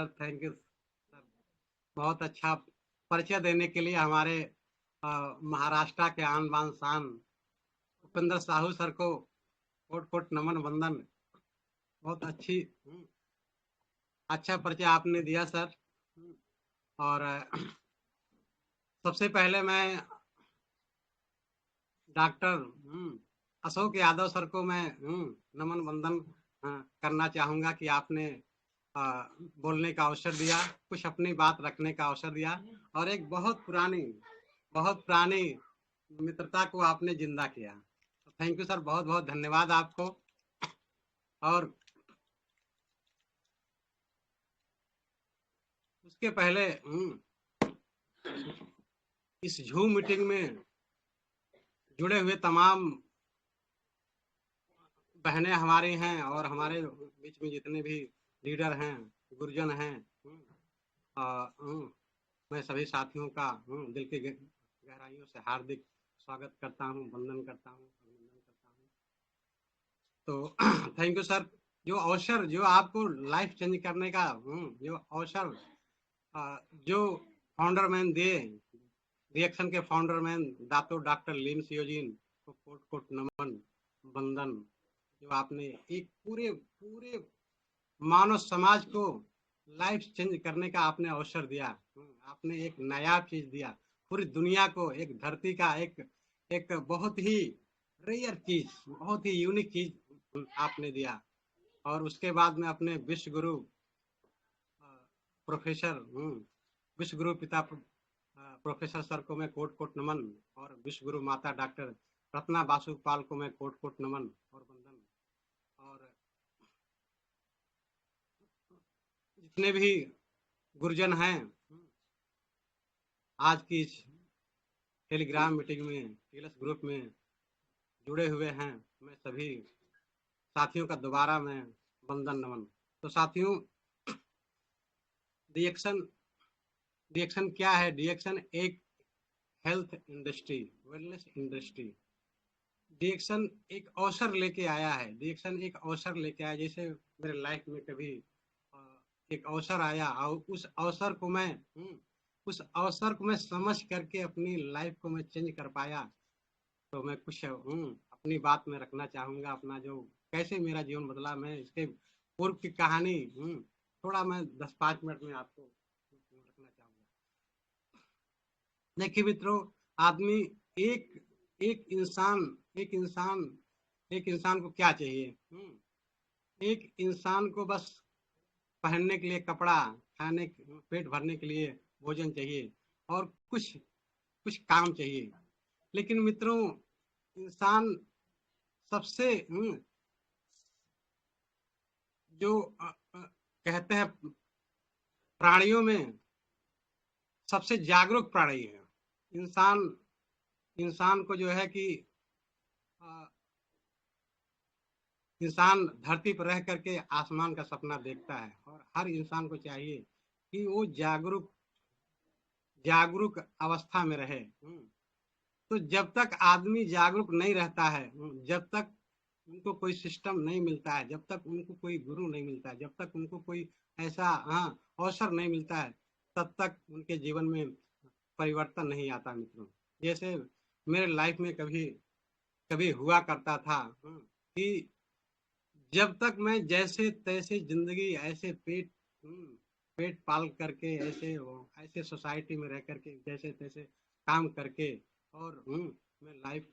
Sir, thank you sir. बहुत अच्छा परिचय देने के लिए हमारे महाराष्ट्र के आन बान शान उपेंद्र साहू सर को कोट कोट नमन वंदन। बहुत अच्छा परिचय आपने दिया सर। और सबसे पहले मैं डॉक्टर अशोक यादव सर को मैं नमन वंदन करना चाहूँगा कि आपने बोलने का अवसर दिया, कुछ अपनी बात रखने का अवसर दिया और एक बहुत पुरानी मित्रता को आपने जिंदा किया। तो थैंक यू सर, बहुत बहुत धन्यवाद आपको। और उसके पहले इस जूम मीटिंग में जुड़े हुए तमाम बहनें हमारी हैं और हमारे बीच में जितने भी लीडर हैं, गुरुजन हैं, मैं सभी साथियों का दिल की गहराइयों से हार्दिक स्वागत करता हूं, वंदन करता हूं, अभिनंदन करता हूं। तो थैंक यू सर। जो अवसर जो आपको लाइफ चेंज करने का जो अवसर जो फाउंडर मैन दिए, रिएक्शन के फाउंडर मैन दातो डॉक्टर लीन सियोजिन को कोट कोट नमन वंदन। जो आपने एक पूरे पूरे मानव समाज को लाइफ चेंज करने का आपने अवसर दिया। आपने एक नया चीज दिया पूरी दुनिया को, एक धरती का एक बहुत ही रेयर चीज, बहुत ही यूनिक चीज आपने दिया। और उसके बाद में अपने विश्व गुरु प्रोफेसर विश्व गुरु पिता प्रोफेसर सर को मैं कोट कोट नमन और विश्व गुरु माता डॉक्टर रत्ना बासुपाल को मैं कोट कोट नमन और वंदन। और जितने भी गुरुजन हैं आज की इस टेलीग्राम मीटिंग में, टीएलएस ग्रुप में जुड़े हुए हैं, मैं सभी साथियों का दोबारा मैं वंदन नमन। तो साथियों, डिएक्शन क्या है? डिएक्शन एक हेल्थ इंडस्ट्री, वेलनेस इंडस्ट्री। डिएक्शन एक अवसर लेके आया है, डिएक्शन एक अवसर लेके आया। जैसे मेरे लाइफ में कभी एक अवसर आया और उस अवसर को मैं समझ करके अपनी लाइफ को मैं चेंज कर पाया। तो मैं कुछ अपनी बात में रखना चाहूँगा, अपना जो कैसे मेरा जीवन बदला, मैं इसके पूर्व की कहानी थोड़ा मैं 10-5 मिनट में आपको रखना चाहूँगा। देखिए मित्रों, आदमी एक एक इंसान एक इंसान एक इंसान को क्या चाहिए? एक इंसान को बस पहनने के लिए कपड़ा, खाने पेट भरने के लिए भोजन चाहिए और कुछ कुछ काम चाहिए। लेकिन मित्रों, इंसान सबसे जो कहते हैं प्राणियों में सबसे जागरूक प्राणी है इंसान। इंसान को जो है कि इंसान धरती पर रह करके आसमान का सपना देखता है और हर इंसान को चाहिए कि वो जागरूक अवस्था में रहे। तो जब तक आदमी जागरूक नहीं रहता है, जब तक उनको कोई सिस्टम नहीं मिलता है, जब तक उनको कोई गुरु नहीं मिलता है, जब तक उनको कोई ऐसा अवसर नहीं मिलता है, तब तक उनके जीवन में परिवर्तन नहीं आता मित्रों। जैसे मेरे लाइफ में कभी कभी हुआ करता था कि जब तक मैं जैसे तैसे जिंदगी ऐसे पेट पाल करके ऐसे सोसाइटी में रह करके जैसे तैसे काम करके और मैं लाइफ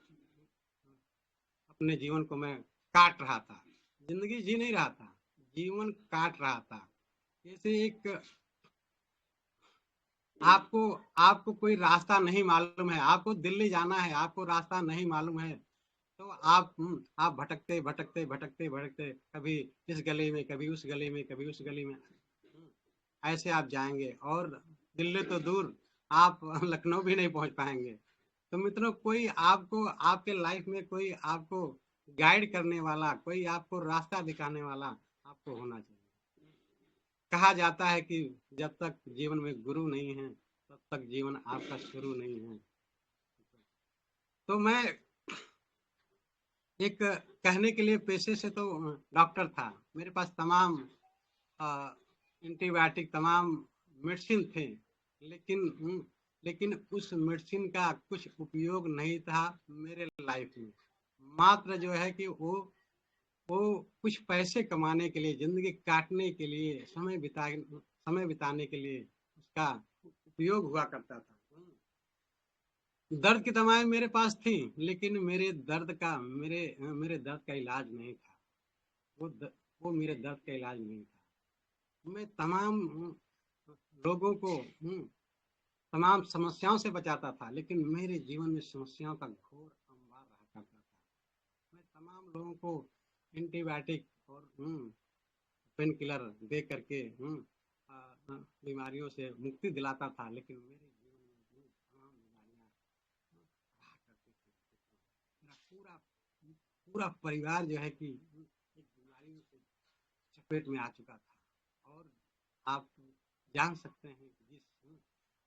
अपने जीवन को मैं काट रहा था, जिंदगी जी नहीं रहा था, जीवन काट रहा था। जैसे एक आपको आपको कोई रास्ता नहीं मालूम है, आपको दिल्ली जाना है, आपको रास्ता नहीं मालूम है, तो आप भटकते भटकते भटकते भटकते कभी इस गली में, कभी उस गली में, कभी उस गली में, ऐसे आप जाएंगे और दिल्ली तो दूर, आप लखनऊ भी नहीं पहुंच पाएंगे। तो मित्रों, कोई आपको आपके लाइफ में कोई आपको गाइड करने वाला, कोई आपको रास्ता दिखाने वाला आपको होना चाहिए। कहा जाता है कि जब तक जीवन में गुरु नहीं है तब तक जीवन आपका शुरू नहीं है। तो मैं एक कहने के लिए पेशे से तो डॉक्टर था, मेरे पास तमाम एंटीबायोटिक तमाम मेडिसिन थे, लेकिन लेकिन उस मेडिसिन का कुछ उपयोग नहीं था मेरे लाइफ में। मात्र जो है कि वो कुछ पैसे कमाने के लिए, जिंदगी काटने के लिए, समय बिताने के लिए उसका उपयोग हुआ करता था। दर्द की दवाएं मेरे पास थी, लेकिन मेरे दर्द का इलाज नहीं था। वो द, वो मेरे दर्द का इलाज नहीं था। मैं तमाम लोगों को तमाम समस्याओं से बचाता था, लेकिन मेरे जीवन में समस्याओं का घोर अंबार रहा करता था। मैं तमाम लोगों को एंटीबायोटिक और पेन किलर दे करके बीमारियों से मुक्ति दिलाता था, लेकिन मेरे जीवन में तमाम बीमारियां रहा करती थी। मेरा पूरा पूरा परिवार जो है कि एक बीमारी से चपेट में आ चुका था। और आप जान सकते हैं कि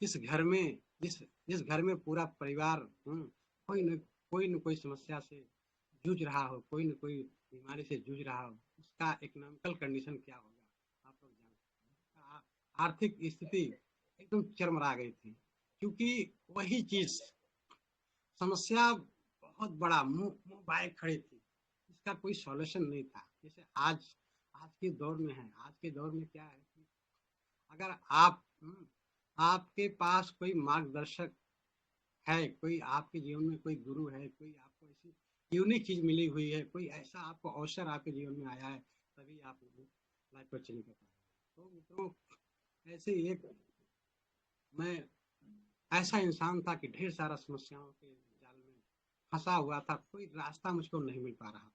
जिस घर में जिस घर में पूरा परिवार कोई न कोई समस्या से जूझ रहा हो, कोई न कोई बीमारी से जूझ रहा हो, उसका इकोनॉमिकल कंडीशन क्या होगा आप लोग जान सकते हैं। आर्थिक स्थिति एकदम चरमरा गई थी, क्योंकि वही चीज समस्या बहुत बड़ा मुंह बाए खड़ी थी। इसका कोई सॉल्यूशन नहीं था। जैसे आज के दौर में है, आज के दौर में क्या है कि अगर आपके पास कोई मार्गदर्शक है, कोई आपके जीवन में कोई गुरु है, कोई आपको ऐसी यूनिक चीज मिली हुई है, कोई ऐसा आपको अवसर आपके जीवन में आया है, तभी आप लाइफ को चेंज कर पाए। तो मित्रों, ऐसे एक मैं ऐसा इंसान था कि ढेर सारा समस्याओं के जाल में फंसा हुआ था, कोई रास्ता मुझको नहीं मिल पा रहा था।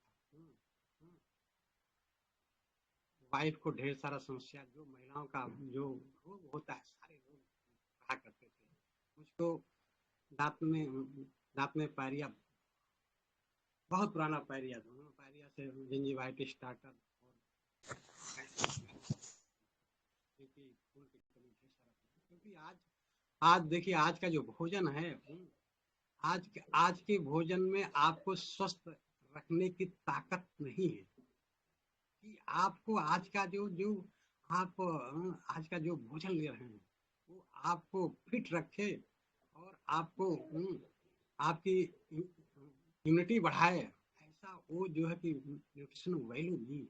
वाइफ को ढेर सारा समस्या, जो महिलाओं का जो रोग होता है, सारे रोग रहा करते थे। मुझको दांत में दांत में पायरिया, बहुत पुराना पायरिया, दोनों पायरिया से जिंजिवाइटिस स्टार्टर और खून की कमी ढेर सारा। क्योंकि आज देखिए, आज का जो भोजन है, आज के भोजन में आपको स्वस्थ रखने की ताकत नहीं है। कि आपको आज का जो आप आज का जो भोजन ले रहे हैं, वो आपको फिट रखे और आपको आपकी इम्यूनिटी बढ़ाए, ऐसा वो जो है कि न्यूट्रिशन वैल्यू नहीं।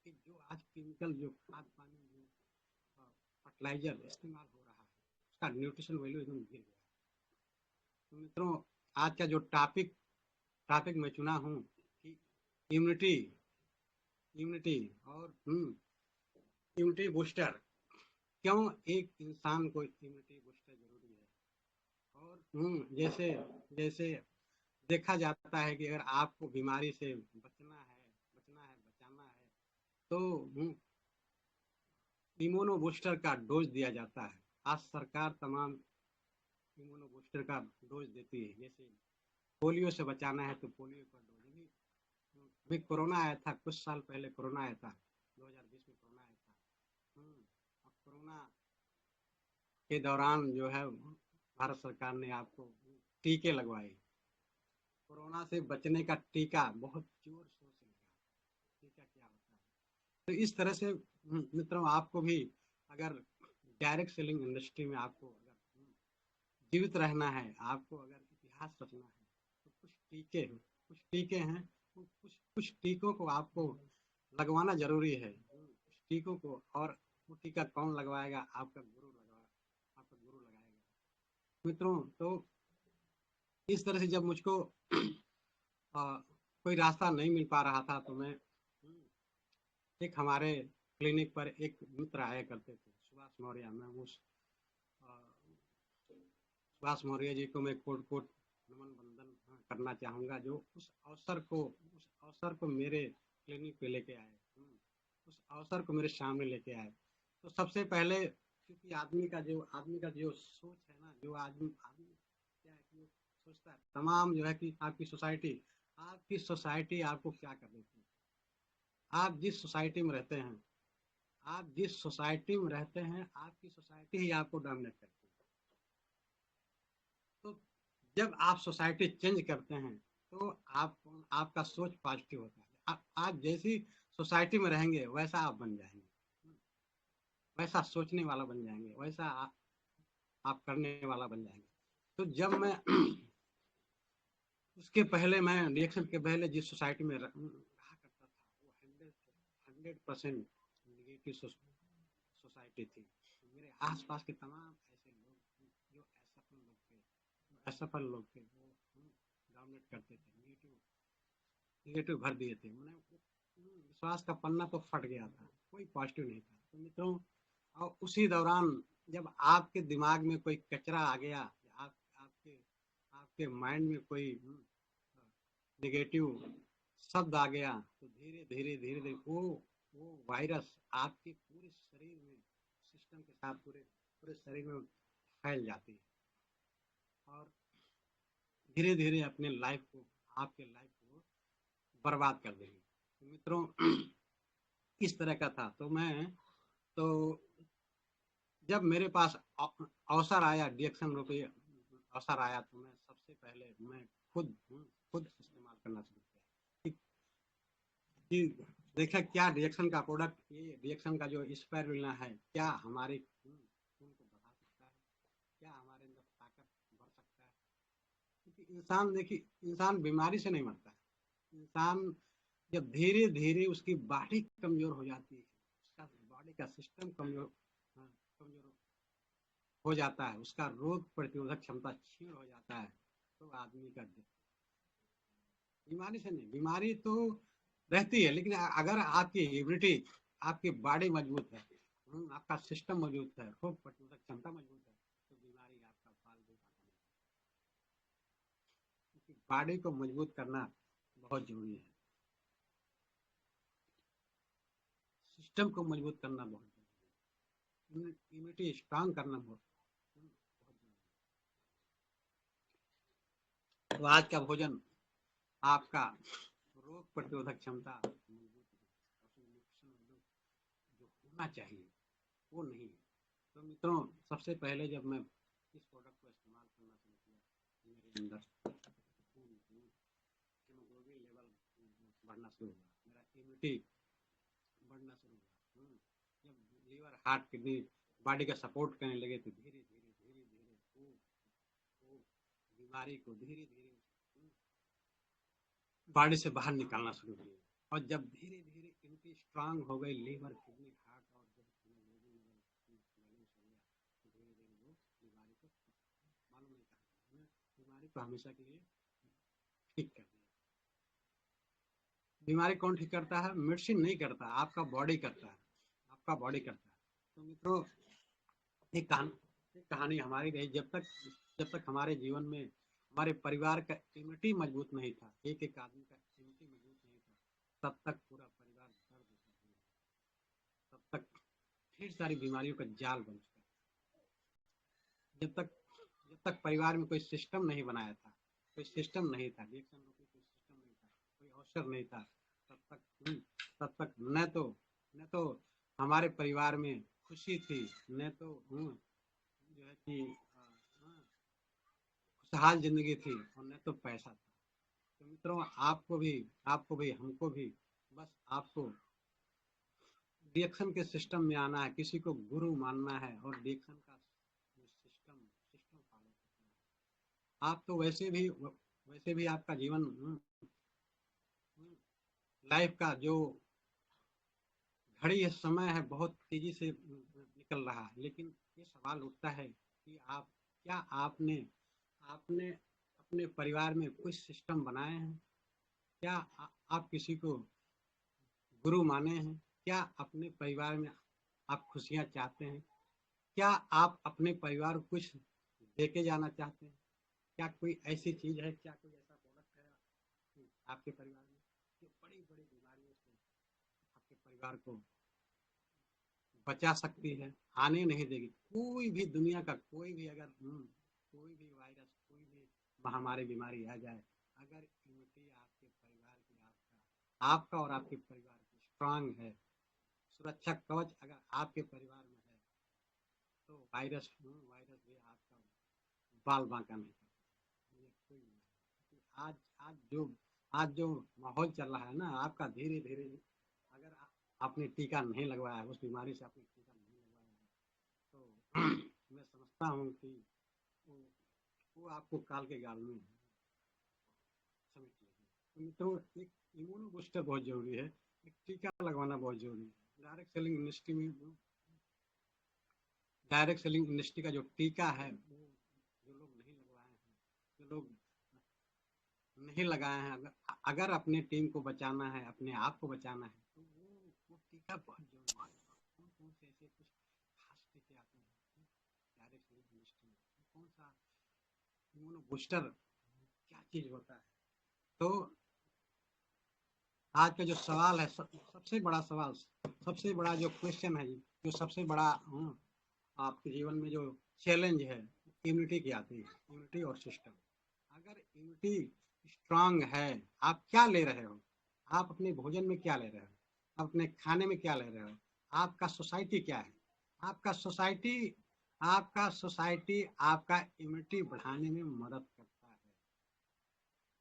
कि जो आज केमिकल, जो खाद पानी, जो फर्टिलाइजर इस्तेमाल हो रहा है, उसका न्यूट्रिशन वैल्यू एकदम गिर गया। तो मित्रों, आज का जो टॉपिक मैं चुना हूँ कि इम्यूनिटी इम्यूनिटी और इम्यूनिटी बूस्टर, क्यों एक इंसान को इम्यूनिटी बूस्टर जरूरी है। और जैसे जैसे देखा जाता है कि अगर आपको बीमारी से बचाना है, तो इम्यूनो बूस्टर का डोज दिया जाता है। आज सरकार तमाम इम्यूनो बूस्टर का डोज देती है। जैसे पोलियो से बचाना है तो पोलियो का डोज भी। अभी कोरोना आया था, कुछ साल पहले कोरोना आया था, 2020 में कोरोना आया था। अब कोरोना के दौरान जो है, भारत सरकार ने आपको टीके लगवाए। कोरोना से बचने का टीका बहुत जोर शोर से लगा। टीका क्या होता है? तो इस तरह से मित्रों, आपको भी अगर डायरेक्ट सेलिंग इंडस्ट्री में आपको अगर जीवित रहना है, आपको अगर इतिहास रचना है, तो कुछ टीके हैं, कुछ कुछ टीकों को आपको लगवाना जरूरी है। कुछ टीकों को, और वो टीका कौन लगवाएगा? आपका गुरु लगाएगा। मित्रों, तो इस तरह से जब मुझको कोई रास्ता नहीं मिल पा रहा था, तो मैं एक हमारे क्लिनिक पर एक मित्र आया करते थे, सुभाष मौर्य। मैं उस सुभाष मौर्य जी को मैं कोट कोट नमन बंदन करना चाहूँगा, जो उस अवसर को मेरे क्लिनिक पे लेके आए, उस अवसर को मेरे सामने लेके आए। तो सबसे पहले, क्योंकि आदमी का जो सोच है ना, जो आदमी आदमी क्या है कि सोचता है, तमाम जो है कि आपकी सोसाइटी आपको क्या कर देती है। आप जिस सोसाइटी में रहते हैं आपकी सोसाइटी ही आपको डोमिनेट करती है। तो जब आप सोसाइटी चेंज करते हैं, तो आपका सोच पॉजिटिव होता है। आप जैसी सोसाइटी में रहेंगे, वैसा आप बन जाएंगे। वैसा सोचने वाला बन जाएंगे, वैसा आप करने वाला बन जाएंगे। तो जब मैं उसके पहले, मैं रिएक्शन के पहले जिस सोसाइटी में रहा करता था, वो 100% निगेटिव सोसाइटी थी। मेरे आसपास के तमाम ऐसे लोग जो असफल लोग थे वो डोमिनेट करते थे, निगेटिव भर दिए थे। मैंने विश्वास का पन्ना तो फट गया था, कोई पॉजिटिव नहीं था। तो मित्रों, और उसी दौरान जब आपके दिमाग में कोई कचरा आ गया, आपके आपके माइंड में कोई नेगेटिव शब्द आ गया, तो धीरे धीरे धीरे धीरे वो वायरस आपके पूरे शरीर में, सिस्टम के साथ पूरे पूरे शरीर में फैल जाती है, और धीरे धीरे अपने लाइफ को, आपके लाइफ को बर्बाद कर देगी। तो मित्रों, इस तरह का था। तो जब मेरे पास अवसर आया, डिएक्शन रूपी अवसर आया, तो मैं सबसे पहले मैं खुद इस्तेमाल करना शुरू किया कि देखा क्या रिएक्शन का प्रोडक्ट, ये रिएक्शन का जो स्पाइरुलिना है, क्या हमारे खून को बढ़ा सकता है, क्या हमारे अंदर ताकत भर सकता है। क्योंकि इंसान, देखिए, इंसान बीमारी से नहीं मरता है। इंसान जब धीरे धीरे उसकी बॉडी कमजोर हो जाती है, उसका बॉडी का सिस्टम कमजोर हो जाता है, उसका रोग प्रतिरोधक क्षमता क्षीण हो जाता है, तो आदमी का बीमारी से नहीं, बीमारी तो रहती है, लेकिन अगर आपकी इम्यूनिटी, आपकी बॉडी मजबूत है, आपका सिस्टम मजबूत है, रोग प्रतिरोधक क्षमता मजबूत है, तो बीमारी आपका बाल भी काटने लगेगी। क्योंकि बॉडी को मजबूत करना बहुत जरूरी है, सिस्टम को मजबूत करना बहुत जरूरी है, इम्यूनिटी स्ट्रांग करना बहुत जरूरी है। तो आज का भोजन आपका रोग प्रतिरोधक क्षमता मजबूत जो होना चाहिए वो नहीं है। तो मित्रों, सबसे पहले जब मैं इस प्रोडक्ट को इस्तेमाल करना शुरू किया, मेरे अंदर हीमोग्लोबिन लेवल बढ़ना शुरू हुआ, मेरा इम्यूनिटी बढ़ना शुरू हुआ। जब लीवर, हार्ट, किडनी बॉडी का सपोर्ट करने लगे, तो धीरे धीरे धीरे धीरे वो बीमारी को धीरे धीरे बॉडी से बाहर निकालना शुरू किया। और जब धीरे धीरे इम्यूनिटी स्ट्रांग हो गई, लीवर, किडनी, हार्ट, और जब हीमोग्लोबिन लेवल बैलेंस हो गया, तो धीरे धीरे वो बीमारी को, मालूम नहीं कहा, बीमारी को हमेशा के लिए ठीक कर दिया। बीमारी कौन ठीक करता है? मेडिसिन नहीं करता, आपका बॉडी करता है, आपका बॉडी करता है। तो मित्रों, एक कहानी हमारी रही, जब तक हमारे जीवन में हमारे परिवार का इम्यूनिटी मजबूत नहीं था, एक आदमी का इम्यूनिटी मजबूत नहीं था, तब तक पूरा परिवार दर्द होता था, तब तक ढेर सारी बीमारियों का जाल बन चुका था। जब तक परिवार में कोई सिस्टम नहीं बनाया था, कोई सिस्टम नहीं था, रिएक्शन कोई सिस्टम नहीं था, कोई अवसर नहीं था, तब तक न तो हमारे परिवार में खुशी थी, न तो जो है कि खुशहाल जिंदगी थी, और न तो पैसा था। तो मित्रों, आपको भी हमको भी बस आपको रिएक्शन के सिस्टम में आना है, किसी को गुरु मानना है, और रिएक्शन का सिस्टम सिस्टम फॉलो करना है। आप तो वैसे भी आपका जीवन, लाइफ का जो घड़ी, समय है, बहुत तेजी से निकल रहा है, लेकिन ये सवाल उठता है कि क्या आपने आपने अपने परिवार में कुछ सिस्टम बनाए हैं? क्या आप किसी को गुरु माने हैं? क्या अपने परिवार में आप खुशियाँ चाहते हैं? क्या आप अपने परिवार को कुछ देके जाना चाहते हैं? क्या कोई ऐसी चीज़ है, क्या कोई ऐसा प्रोडक्ट है आपके परिवार में, जो बड़ी बड़ी बीमारियों से आपके परिवार को बचा सकती है, आने नहीं देगी? कोई भी दुनिया का कोई भी, अगर कोई भी वायरस, कोई भी महामारी, बीमारी आ जाए, अगर इम्यूनिटी आपके परिवार की, आपका और आपके परिवार की स्ट्रांग है, सुरक्षा कवच अगर आपके परिवार में है, तो वायरस भी आपका बाल बांका नहीं करता। ये कोई नहीं। आज आज जो माहौल चल रहा है ना, आपका धीरे धीरे, अगर आपने टीका नहीं लगवाया, उस बीमारी से आपने टीका नहीं लगवाया, समझता हूँ कि वो, वो आपको काल के गाल में समेट लेगी। तो मित्रों, एक इम्यूनो बूस्टर बहुत जरूरी है, एक टीका लगवाना बहुत जरूरी है। डायरेक्ट सेलिंग इंडस्ट्री का जो टीका है वो जो लोग नहीं लगवाए हैं, जो लोग नहीं लगाए हैं, अगर अगर अपने टीम को बचाना है, अपने आप को बचाना है, तो वो टीका बहुत जरूरी है। कौन कौन से ऐसे कुछ खास टीके आते हैं डायरेक्ट सेलिंग इंडस्ट्री में, कौन सा इम्यूनो बूस्टर क्या चीज होता है? तो आज का जो सवाल है, सबसे बड़ा सवाल, सबसे बड़ा जो क्वेश्चन है, जो सबसे बड़ा आपके जीवन में जो चैलेंज है, इम्यूनिटी की आती है, इम्यूनिटी और सिस्टम। अगर इम्यूनिटी स्ट्रांग है, आप क्या ले रहे हो, आप अपने भोजन में क्या ले रहे हो, अपने खाने में क्या ले रहे हो, आपका सोसाइटी क्या है, आपका सोसाइटी आपका इम्यूनिटी बढ़ाने में मदद करता है।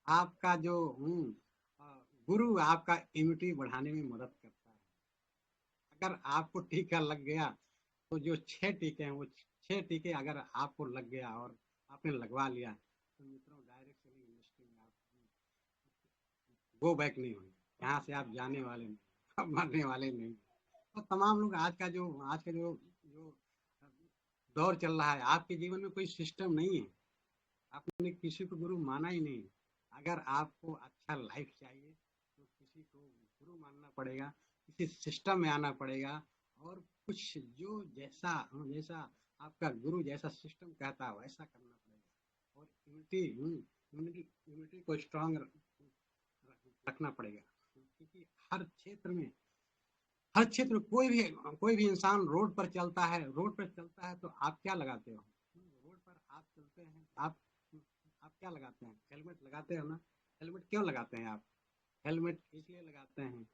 आपका जो गुरु आपका इम्यूनिटी बढ़ाने में मदद करता है। अगर आपको टीका लग गया, तो जो 6 टीके हैं, वो 6 टीके अगर आपको लग गया और आपने लगवा लिया, तो मित्रों, डायरेक्ट सेलिंग इंडस्ट्री में आप गो बैक नहीं होंगे। यहाँ से आप जाने वाले नहीं, आप मरने वाले नहीं। तो तमाम लोग, आज का जो जो दौर चल रहा है, आपके जीवन में कोई सिस्टम नहीं है, आपने किसी को गुरु माना ही नहीं। अगर आपको अच्छा लाइफ चाहिए, तो किसी को गुरु मानना पड़ेगा, किसी सिस्टम में आना पड़ेगा, और कुछ जो जैसा जैसा आपका गुरु जैसा सिस्टम कहता है वैसा करना पड़ेगा, और यूनिटी को स्ट्रांग रखना पड़ेगा। क्योंकि हर क्षेत्र में कोई भी इंसान रोड पर चलता है तो आप क्या लगाते हो? रोड पर आप चलते हैं, आप क्या लगाते हैं? हेलमेट लगाते हो ना? हेलमेट क्यों लगाते हैं आप? हेलमेट इसलिए लगाते हैं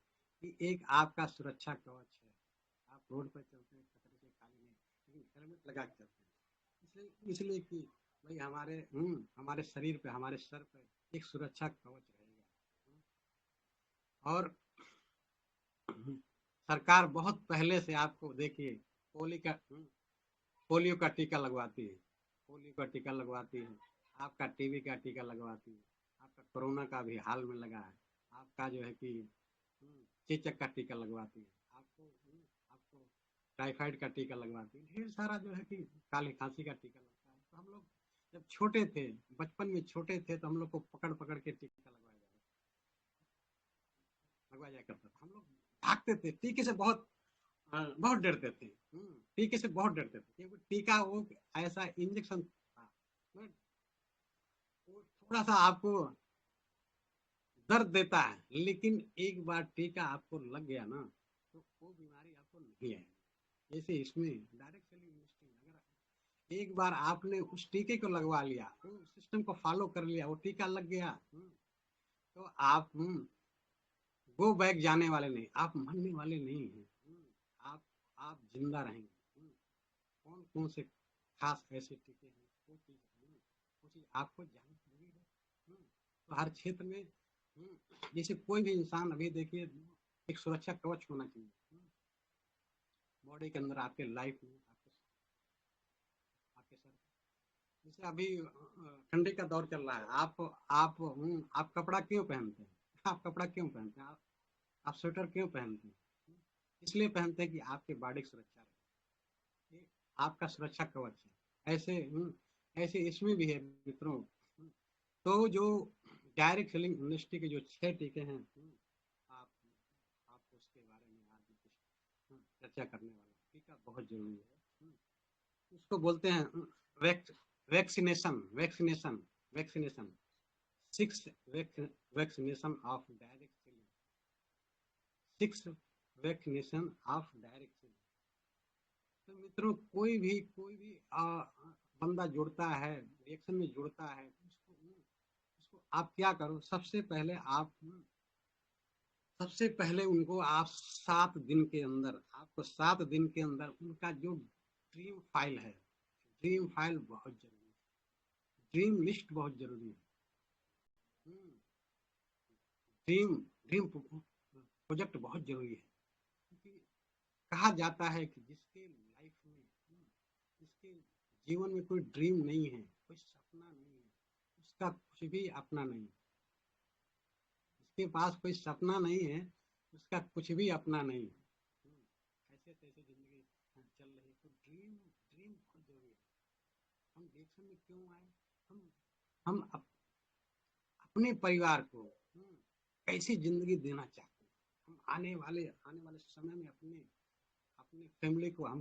कि एक आपका सुरक्षा कवच है। आप रोड पर चलते हैं खतरे से खाली नहीं, लेकिन हेलमेट लगा के चलते हैं, इसलिए कि भाई हमारे शरीर पे, हमारे सर पे एक सुरक्षा कवच रहेगा। और सरकार बहुत पहले से आपको देखिए, पोलियो का पोलियो का टीका लगवाती है, पोलियो का टीका लगवाती है, आपका टीबी का टीका लगवाती है, आपका कोरोना का भी हाल में लगा है, आपका जो है कि चेचक का टीका लगवाती है, आपको टाइफाइड का टीका लगवाती है, ढेर सारा जो है कि काली खांसी का टीका लगता है। तो हम लोग जब छोटे थे, बचपन में छोटे थे, तो हम लोग को पकड़ पकड़ के टीका लगवाया जाया करता था। हम लोग भागते थे, टीके से बहुत डरते थे। टीके से बहुत डरते थे, क्योंकि टीका वो ऐसा इंजेक्शन था, वो थोड़ा सा आपको दर्द देता है, लेकिन एक बार टीका आपको लग गया ना, तो वो बीमारी आपको नहीं है। जैसे इसमें डायरेक्ट सेलिंग इंडस्ट्री, अगर एक बार आपने उस टीके को लगवा लिया, तो सिस्टम को फॉलो कर लिया, वो टीका लग गया, तो आप गो बैक जाने वाले नहीं, आप मरने वाले नहीं हैं। आप आप जिंदा रहेंगे। कौन कौन से खास ऐसे टीके हैं, वो चीज आपको जाननी जरूरी है। तो हर क्षेत्र में जैसे कोई भी इंसान, अभी देखिए, एक सुरक्षा कवच होना चाहिए बॉडी के अंदर, आपके लाइफ में, आपके सर। जैसे अभी ठंडी का दौर चल रहा है, आप कपड़ा क्यों पहनते हैं? आप कपड़ा क्यों पहनते हैं? आप स्वेटर क्यों पहनते हैं? इसलिए पहनते हैं कि आपके बॉडी की सुरक्षा रहे, ये आपका सुरक्षा कवच है। ऐसे इसमें भी है मित्रों। तो जो डायरेक्ट सेलिंग इंडस्ट्री के जो 6 टीके हैं, आप आपको उसके बारे में आज मैं कुछ चर्चा करने वाला हूँ। टीका बहुत जरूरी है। उसको बोलते हैं vaccination vaccination vaccination 6 vaccination of direct selling 6 vaccination of direct selling. तो मित्रों, कोई भी बंदा जुड़ता है, रिएक्शन में जुड़ता है, उसको आप क्या करो, सबसे पहले उनको आप 7 दिन के अंदर, आपको 7 दिन के अंदर उनका जो ड्रीम फाइल है, ड्रीम फाइल बहुत जरूरी है, ड्रीम लिस्ट बहुत जरूरी है। ड्रीम ड्रीम प्रोजेक्ट बहुत जरूरी है, क्योंकि कहा जाता है कि जिसके लाइफ में जिसके जीवन में कोई ड्रीम नहीं है, कोई सपना नहीं है, उसका कुछ भी अपना नहीं, जिसके पास कोई सपना नहीं है उसका कुछ भी अपना नहीं। ऐसे तैसे जिंदगी चल रही है। तो ड्रीम ड्रीम बहुत जरूरी है। हम रिएक्शन में क्यों आए? हम अपने परिवार को कैसी जिंदगी देना चाहते हैं, हम आने वाले समय में अपने अपने फैमिली को हम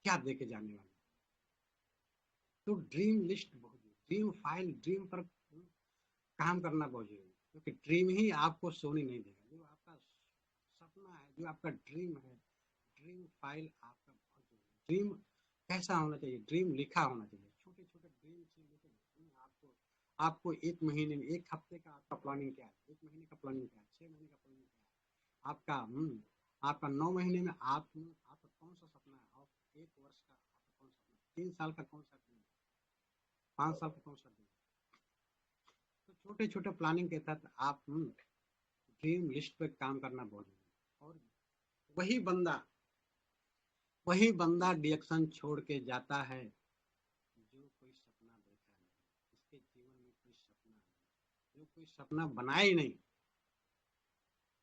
क्या दे के जाने वाले हैं। तो ड्रीम लिस्ट बहुत, ड्रीम फाइल, ड्रीम पर काम करना बहुत जरूरी है, क्योंकि ड्रीम ही आपको सोने नहीं देगा। जो आपका सपना है, जो आपका ड्रीम है, ड्रीम फाइल आपका बहुत जरूरी है। ड्रीम कैसा होना चाहिए? ड्रीम लिखा होना चाहिए। छोटे छोटे ड्रीम से लेकर आपको आपको 1 महीने में, 1 हफ्ते का आपका प्लानिंग क्या है, 1 महीने का प्लानिंग क्या है, 6 महीने का प्लानिंग क्या है, आपका 9 महीने में आपका कौन सा सपना है, और 1 वर्ष का आपका कौन सा सपना है, 3 साल का कौन सा ड्रीम, 5 साल का कौन सा ड्रीम। तो छोटे छोटे प्लानिंग के तहत आप ड्रीम लिस्ट पे काम करना बहुत जरूरी है। और वही बंदा वही बंदा डिएक्शन छोड़ के जाता है जो कोई सपना देखा नहीं, जिसके जीवन में कोई सपना नहीं, जो कोई सपना बनाया ही नहीं।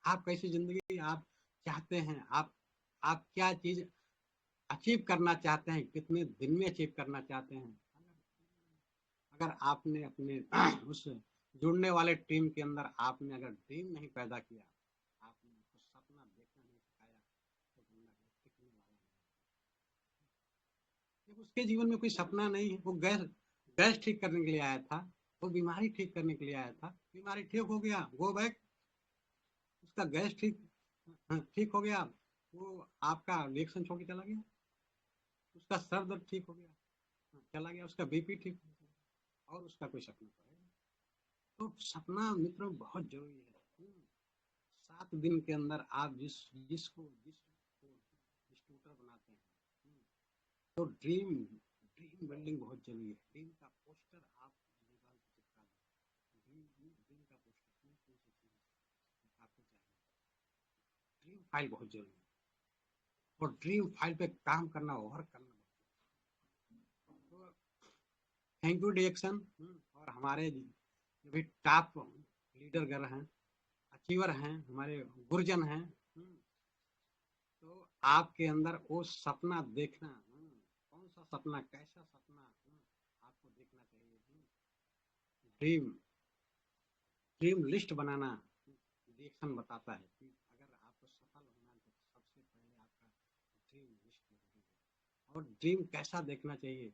आप कैसी जिंदगी आप चाहते हैं? आप क्या चीज अचीव करना चाहते हैं? कितने दिन में अचीव करना चाहते हैं? अगर आपने अपने उस जुड़ने वाले टीम के अंदर आपने अगर ड्रीम नहीं पैदा किया, आपने उसको सपना देखना नहीं सिखाया, तो बंदा टिकने वाला नहीं। जब उसके जीवन में कोई सपना नहीं है, वो गैस गैस ठीक करने के लिए आया था, वो बीमारी ठीक करने के लिए आया था, बीमारी ठीक हो गया, गो बैक, उसका गैस ठीक हो गया, वो आपका रिएक्शन छोड़ के चला गया, उसका सर दर्द ठीक हो गया, चला गया, उसका बीपी ठीक हो गया, और उसका कोई सपना पड़ेगा। तो सपना मित्रों बहुत जरूरी है। 7 दिन के अंदर आप जिसको स्कूटर बनाते हैं, तो ड्रीम ड्रीम बिल्डिंग बहुत जरूरी है। ड्रीम का पोस्टर आप दीवार पर चिपका दें, ड्रीम का पोस्टर कौन सी चीज आपको चाहिए। ड्रीम फाइल बहुत जरूरी है, और ड्रीम फाइल पे काम करना, वर्क करना। तो थैंक यू डिएक्शन, और हमारे जो भी टॉप लीडर गर हैं, अचीवर हैं, हमारे गुरजन हैं, तो आपके अंदर वो सपना देखना, कौन सा सपना, कैसा सपना आपको देखना चाहिए। ड्रीम ड्रीम लिस्ट बनाना रिएक्शन बताता है कि अगर आपको सफल होना है तो सबसे पहले आपका ड्रीम लिस्ट जरूरी है। और ड्रीम कैसा देखना चाहिए?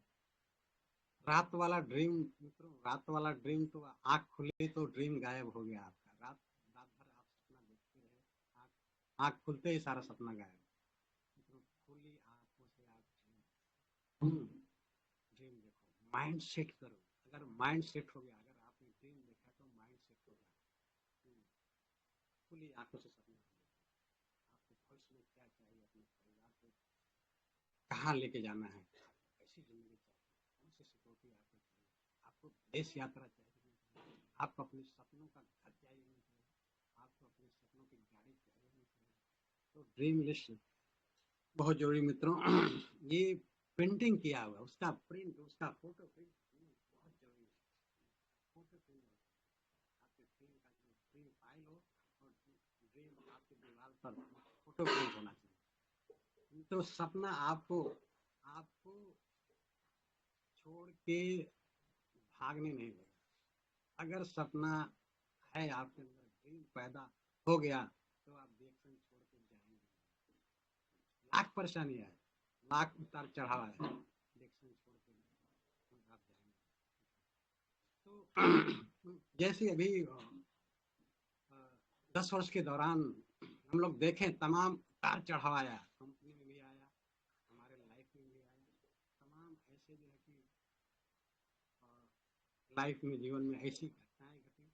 रात वाला ड्रीम मित्रों, रात वाला ड्रीम तो आंख खुली तो ड्रीम गायब हो गया आपका। रात रात भर आप सपना देखते रहे, आंख आंख खुलते ही सारा सपना गायब। मित्रों, खुली आंखों से आप ड्रीम देखो, माइंड सेट करो। अगर माइंड सेट हो गया, अगर आपने ड्रीम देखा तो माइंड सेट हो गया। खुली आंखों से सपना आपको भविष्य में क्या चाहिए, अपने परिवार को कहाँ लेके जाना है, कैसी जिंदगी चाहिए, कौन सी सिक्योरिटी आपको चाहिए, आपको विदेश यात्रा चाहिए, आपको अपने सपनों का घर चाहिए नहीं चाहिए, आपको अपने सपनों की गाड़ी चाहिए नहीं चाहिए। तो ड्रीम लिस्ट बहुत जरूरी मित्रों। ये प्रिंटिंग किया हुआ, उसका प्रिंट, उसका फोटो प्रिंट बहुत जरूरी है। फोटो प्रिंट आपके ड्रीम का जो ड्रीम फाइल हो, और ड्रीम आपके दीवार पर फोटो प्रिंट होना चाहिए। तो सपना आपको आपको छोड़ के भागने नहीं देगा। अगर सपना है आपके अंदर, ड्रीम पैदा हो गया, तो आप रिएक्शन छोड़ के जाएंगे। लाख परेशानी है, लाख उतार चढ़ाव है, रिएक्शन छोड़ के आप जाएंगे। तो जैसे अभी 10 वर्ष के दौरान हम लोग देखें, तमाम उतार चढ़ाव आया, कंपनी में भी आया, हमारे लाइफ में भी आया, तमाम ऐसे जो है कि लाइफ में, जीवन में ऐसी घटनाएं घटी।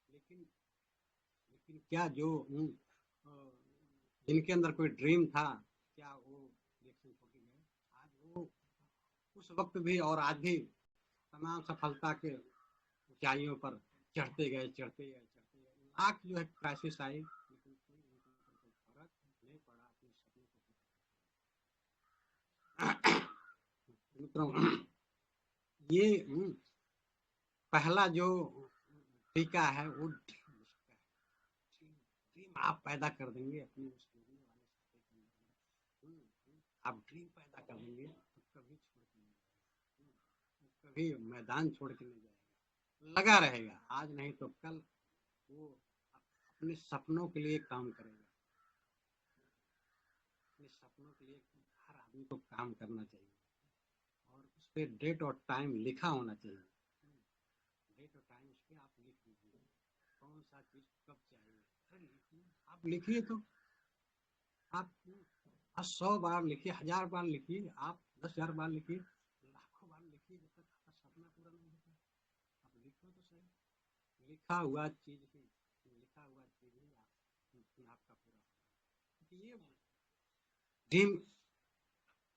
लेकिन लेकिन क्या जो जिनके अंदर कोई ड्रीम था, क्या वो रिएक्शन छोड़ के गए? आज वो उस वक्त भी और आज भी तमाम सफलता के ऊंचाइयों पर चढ़ते गए। लाख जो है क्राइसिस आई, लेकिन कोई उनके ऊपर कोई फर्क नहीं पड़ा, अपने सपने को पूरा। मित्रों, ये पहला जो टीका है वो ड्रीम उसका है। ड्रीम आप पैदा कर देंगे अपने उस ड्रीम वाले सत्ते के अंदर। आप ड्रीम पैदा कर देंगे तो कभी छोड़ के नहीं जाएगा, कभी मैदान छोड़ के नहीं जाएगा, लगा रहेगा। आज नहीं तो कल वो अपने सपनों के लिए काम करेगा। अपने सपनों के लिए हर आदमी को काम करना चाहिए और उस पर डेट और टाइम लिखा होना चाहिए। डेट और टाइम उस पर आप लिख दीजिए, कौन सा चीज कब चाहिए। अरे लिखिए, आप लिखिए तो आप 100 बार लिखिए, 1000 बार लिखिए, आप 10,000 बार लिखिए, लाखों बार लिखिए, जब तक आपका सपना पूरा नहीं होता। आप लिखो तो सही। लिखा हुआ चीज ही, लिखा हुआ चीज ही आपका पूरा होगा। ये ड्रीम,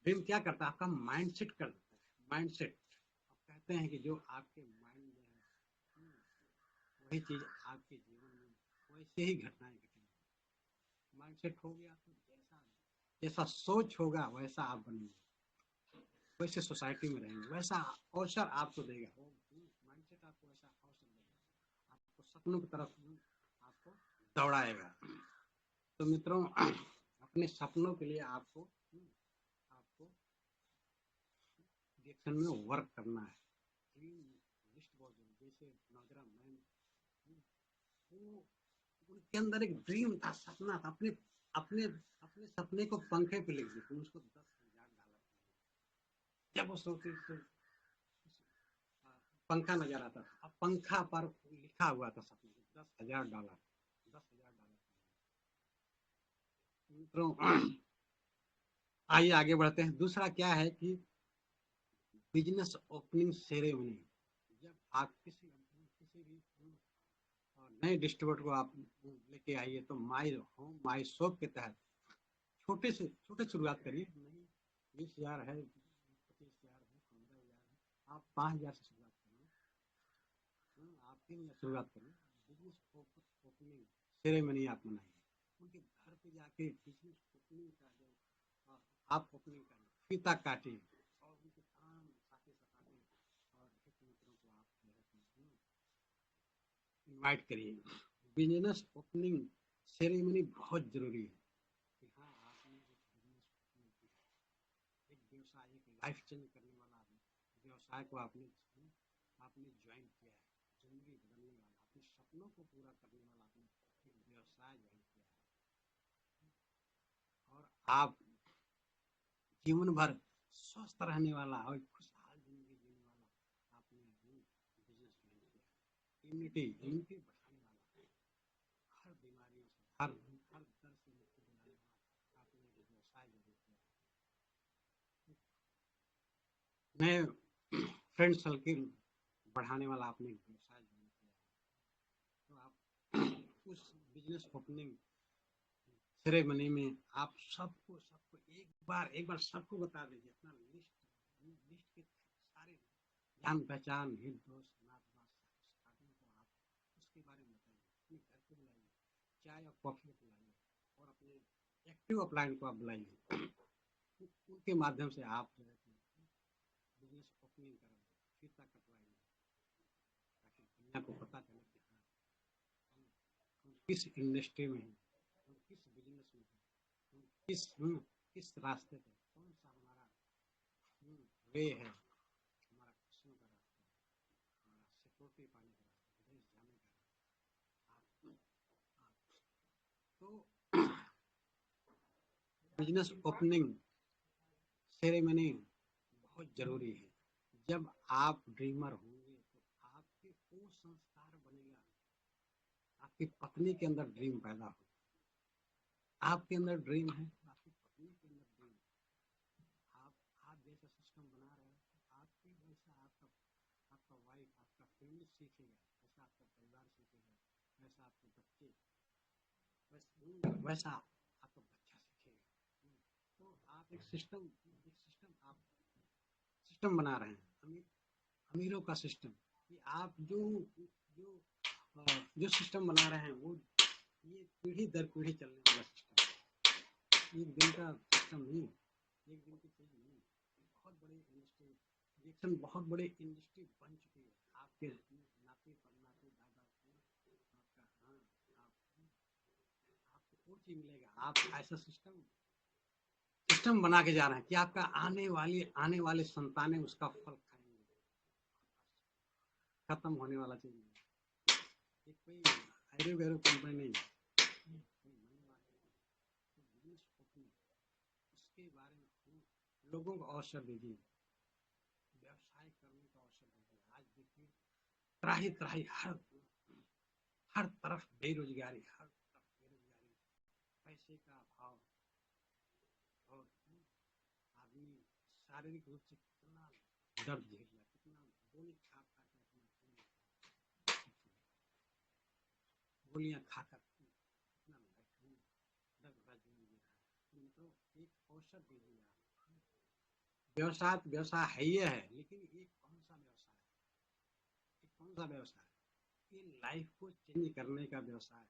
ड्रीम क्या करता है, आपका माइंड सेट कर देता है। माइंड सेट, आप कहते हैं कि जो आपके माइंड में है वही चीज आपके जीवन में वैसे ही घटनाएं घटेंगी। माइंड सेट हो गया तो जैसा जैसा सोच होगा वैसा आप बनेंगे, वैसे सोसाइटी में रहेंगे, वैसा अवसर आपको देगा। वो माइंड सेट आपको वैसा अवसर देगा, आपको सपनों की तरफ आपको दौड़ाएगा। तो मित्रों, अपने सपनों के लिए आपको आपको डायरेक्शन में वर्क करना है। ड्रीम लिस्ट बहुत जरूरी। जैसे नौजवान मैन, वो उनके अंदर एक ड्रीम था, सपना था। अपने अपने अपने सपने को पंखे पे लिख दिया, उसको 10,000 डॉलर जब वो सोचे तो पंखा नजर आता था। अब पंखा पर लिखा हुआ था सपने, 10,000 डॉलर, 10,000 डॉलर। मित्रों, आइए आगे बढ़ते हैं। दूसरा क्या है कि बिजनेस ओपनिंग सेरेमनी। जब आप किसी भी नए डिस्ट्रीब्यूटर को आप लेके आइए तो माई होम माई शॉप के तहत छोटे शुरुआत करिए। नहीं 20,000 है, 25,000 है, 15,000 है, आप 5,000 से शुरुआत करिए। आप 3,000 शुरुआत करिए। बिजनेस ओपनिंग सेरेमनी आप मनाइए, उनके घर पे जाके बिजनेस ओपनिंग का जो आप ओपनिंग करिए, फीता काटिए और उनके तमाम साथी सताते और हित मित्रों को आप इनवाइट करिए। बिजनेस ओपनिंग सेरेमनी बहुत जरूरी है कि हाँ आपने एक बिजनेस ओपनिंग किया, एक व्यवसाय, एक लाइफ चेंज करने वाला व्यवसाय को आपने आपने ज्वाइन किया है, जिंदगी बदलने वाला, अपने सपनों को पूरा करने वाला आपने एक व्यवसाय ज्वाइन किया है और आप जीवन भर स्वस्थ रहने वाला और खुशहाल जिंदगी जीने वाला आपने बिजनेस ज्वाइन किया है। इम्यूनिटी बढ़ाने वाला, हर बीमारियों से, हर दर्द से मुक्ति दिलाने वाला आपने एक व्यवसाय जरूर किया है। नए फ्रेंड सर्किल बढ़ाने वाला आपने एक व्यवसाय जरूर किया है। तो आप उस बिजनेस ओपनिंग सेरेमनी में आप सबको एक बार सबको बता दीजिए। अपना लिस्ट के सारे जान पहचान, हित दोस्त, नात वात को आप उसके बारे में बताइए। अपने घर पे बुलाइए, चाय और कॉफी पिलाइए और अपने एक्टिव अपलाइन को आप बुलाइए। उनके माध्यम से आप जो है बिजनेस ओपनिंग कराइए, फीता कटवाइए, ताकि दुनिया को पता चले कि हाँ हम किस इंडस्ट्री में हैं, हम किस बिजनेस में हैं, हम किस रास्ते पे, कौन सा हमारा वे है, हमारा खुशियों का रास्ता, हमारा सिक्योरिटी पाने का रास्ता, विदेश जाने का रास्ता। तो बिजनेस ओपनिंग सेरेमनी बहुत जरूरी है। जब आप ड्रीमर होंगे तो आपके वो संस्कार बनेगा, आपकी पत्नी के अंदर ड्रीम पैदा हो, आपके अंदर ड्रीम है तो आपकी पत्नी के अंदर ड्रीम। आप जैसा सिस्टम बना रहे हो तो आपके वैसा आपका आपका वाइफ, आपका फैमिली सीखेगा, वैसा आपका परिवार सीखेगा, वैसा आपके बच्चे, वैसा आपका बच्चा सीखेगा। तो आप आप सिस्टम बना रहे हैं, अमीरों का सिस्टम। कि आप जो जो सिस्टम बना रहे हैं वो ये पीढ़ी दर पीढ़ी चलने वाला सिस्टम, एक दिन का सिस्टम नहीं, एक दिन की चीज नहीं, बहुत बड़ी इंडस्ट्री इंजेक्शन बहुत बड़े इंडस्ट्री बन चुकी है आपके नाते परनाते दादा आपका। हाँ, आपको वो चीज मिलेगा। आप ऐसा सिस्टम सिस्टम बना के जा रहे हैं कि आपका आने वाले संतानें उसका फल खाएंगे। खत्म होने वाला चीज नहीं। ये कोई एरो गैरो कंपनी नहीं है। उसके बारे में लोगों को अवसर दीजिए, व्यवसाय करने का अवसर दीजिए। आज देखिए त्राही त्राही हर तरफ बेरोजगारी, हर तरफ बेरोजगारी, पैसे का अभाव, और आदमी शारीरिक रूप से कितना दर्द झेल रहा है, कितना गोली खा खा कर गोलियां खाकर कितना दर्द भरा जीवन जी रहा है। तो एक अवसर दीजिए आप। व्यवसाय तो व्यवसाय है ही है, लेकिन ये कौन सा व्यवसाय है? ये कौन सा व्यवसाय है? ये लाइफ को चेंज करने का व्यवसाय है,